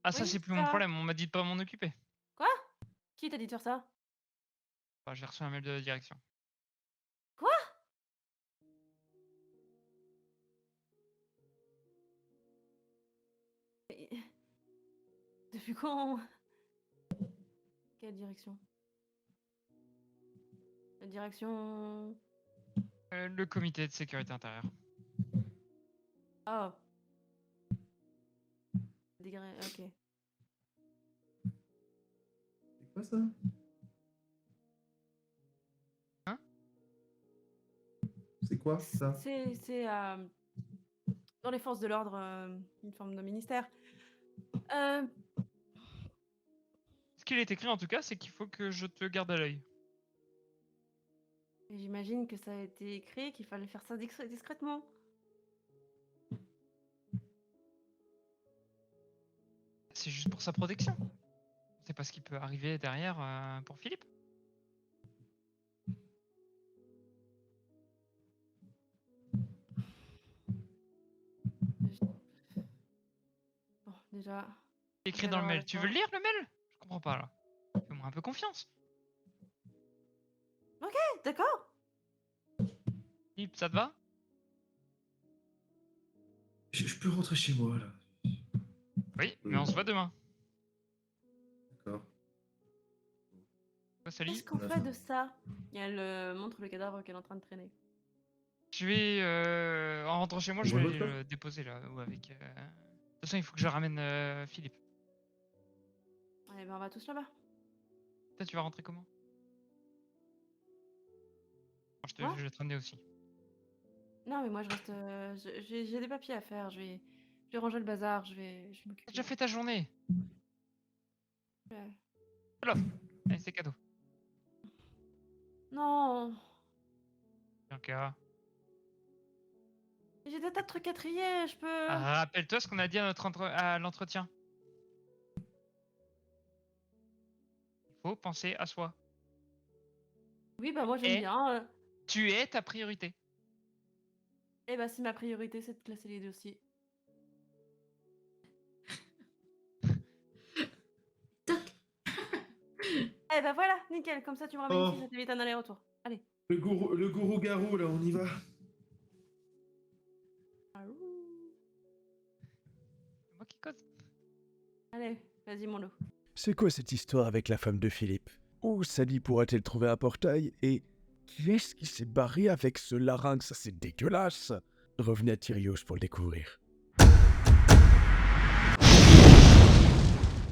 [SPEAKER 3] Ah, ça,
[SPEAKER 2] Oui,
[SPEAKER 3] c'est plus mon
[SPEAKER 2] ça.
[SPEAKER 3] problème. On m'a dit de pas m'en occuper.
[SPEAKER 2] Quoi? Qui t'a dit de faire ça?
[SPEAKER 3] Enfin, j'ai reçu un mail de la direction.
[SPEAKER 2] Quoi? Mais- Depuis quand? Quelle direction? La direction...
[SPEAKER 3] Le comité de sécurité intérieure.
[SPEAKER 2] Oh. Ok.
[SPEAKER 6] C'est quoi ça?
[SPEAKER 3] Hein?
[SPEAKER 6] C'est quoi ça?
[SPEAKER 2] C'est dans les forces de l'ordre, une forme de ministère. Euh,
[SPEAKER 3] Ce qu'il est écrit en tout cas, c'est qu'il faut que je te garde à l'œil.
[SPEAKER 2] et j'imagine que ça a été écrit, qu'il fallait faire ça discrètement.
[SPEAKER 3] C'est juste pour sa protection. On sait pas ce qui peut arriver derrière pour Philippe.
[SPEAKER 2] Bon, déjà...
[SPEAKER 3] C'est écrit
[SPEAKER 2] Bien
[SPEAKER 3] dans le
[SPEAKER 2] d'avoir
[SPEAKER 3] mail.
[SPEAKER 2] la
[SPEAKER 3] Tu veux
[SPEAKER 2] foi.
[SPEAKER 3] le lire le mail? Je comprends pas là. Fais-moi un peu confiance.
[SPEAKER 2] D'accord.
[SPEAKER 3] Philippe, ça te va?
[SPEAKER 6] Je peux rentrer chez moi là.
[SPEAKER 3] Oui, mais on se voit demain.
[SPEAKER 6] D'accord.
[SPEAKER 3] Quoi, Sally?
[SPEAKER 2] Qu'est-ce qu'on
[SPEAKER 6] la
[SPEAKER 2] fait
[SPEAKER 6] fin.
[SPEAKER 2] de ça? Et elle montre le cadavre qu'elle est en train de traîner.
[SPEAKER 3] Je vais, en rentrant chez moi,
[SPEAKER 6] On
[SPEAKER 3] je
[SPEAKER 6] voit
[SPEAKER 3] vais
[SPEAKER 6] votre
[SPEAKER 3] aller le déposer là. Ou avec, De toute façon, il faut que je ramène Philippe.
[SPEAKER 2] Allez, ben on va tous là-bas.
[SPEAKER 3] Toi, tu vas rentrer comment?
[SPEAKER 2] Moi?
[SPEAKER 3] Je vais te ramener aussi.
[SPEAKER 2] Non, mais moi je reste. J'ai des papiers à faire. Je vais ranger le bazar. Je vais
[SPEAKER 3] T'as
[SPEAKER 2] m'occuper.
[SPEAKER 3] déjà fait ta journée.
[SPEAKER 2] Ouais.
[SPEAKER 3] Alors, allez, c'est cadeau.
[SPEAKER 2] Non.
[SPEAKER 3] Bianca.
[SPEAKER 2] J'ai des tas de trucs à trier. Je peux.
[SPEAKER 3] Rappelle-toi ce qu'on a dit à l'entretien. Il faut penser à soi.
[SPEAKER 2] Oui, bah moi j'aime
[SPEAKER 3] Et
[SPEAKER 2] bien.
[SPEAKER 3] tu es ta priorité.
[SPEAKER 2] Eh bah, si ma priorité, c'est de classer les dossiers.
[SPEAKER 5] Toc.
[SPEAKER 2] Eh bah voilà, nickel, comme ça tu me ramènes
[SPEAKER 6] Oh.
[SPEAKER 2] ici, ça t'évite un aller-retour. Allez.
[SPEAKER 6] Le gourou garou, là, on y va.
[SPEAKER 3] C'est moi qui cause.
[SPEAKER 2] Allez, vas-y mon loup.
[SPEAKER 1] C'est quoi cette histoire avec la femme de Philippe? Où Sally pourra-t-elle trouver un portail? Et qui est-ce qui s'est barré avec ce larynx? C'est dégueulasse! Revenez à Tyrios pour le découvrir.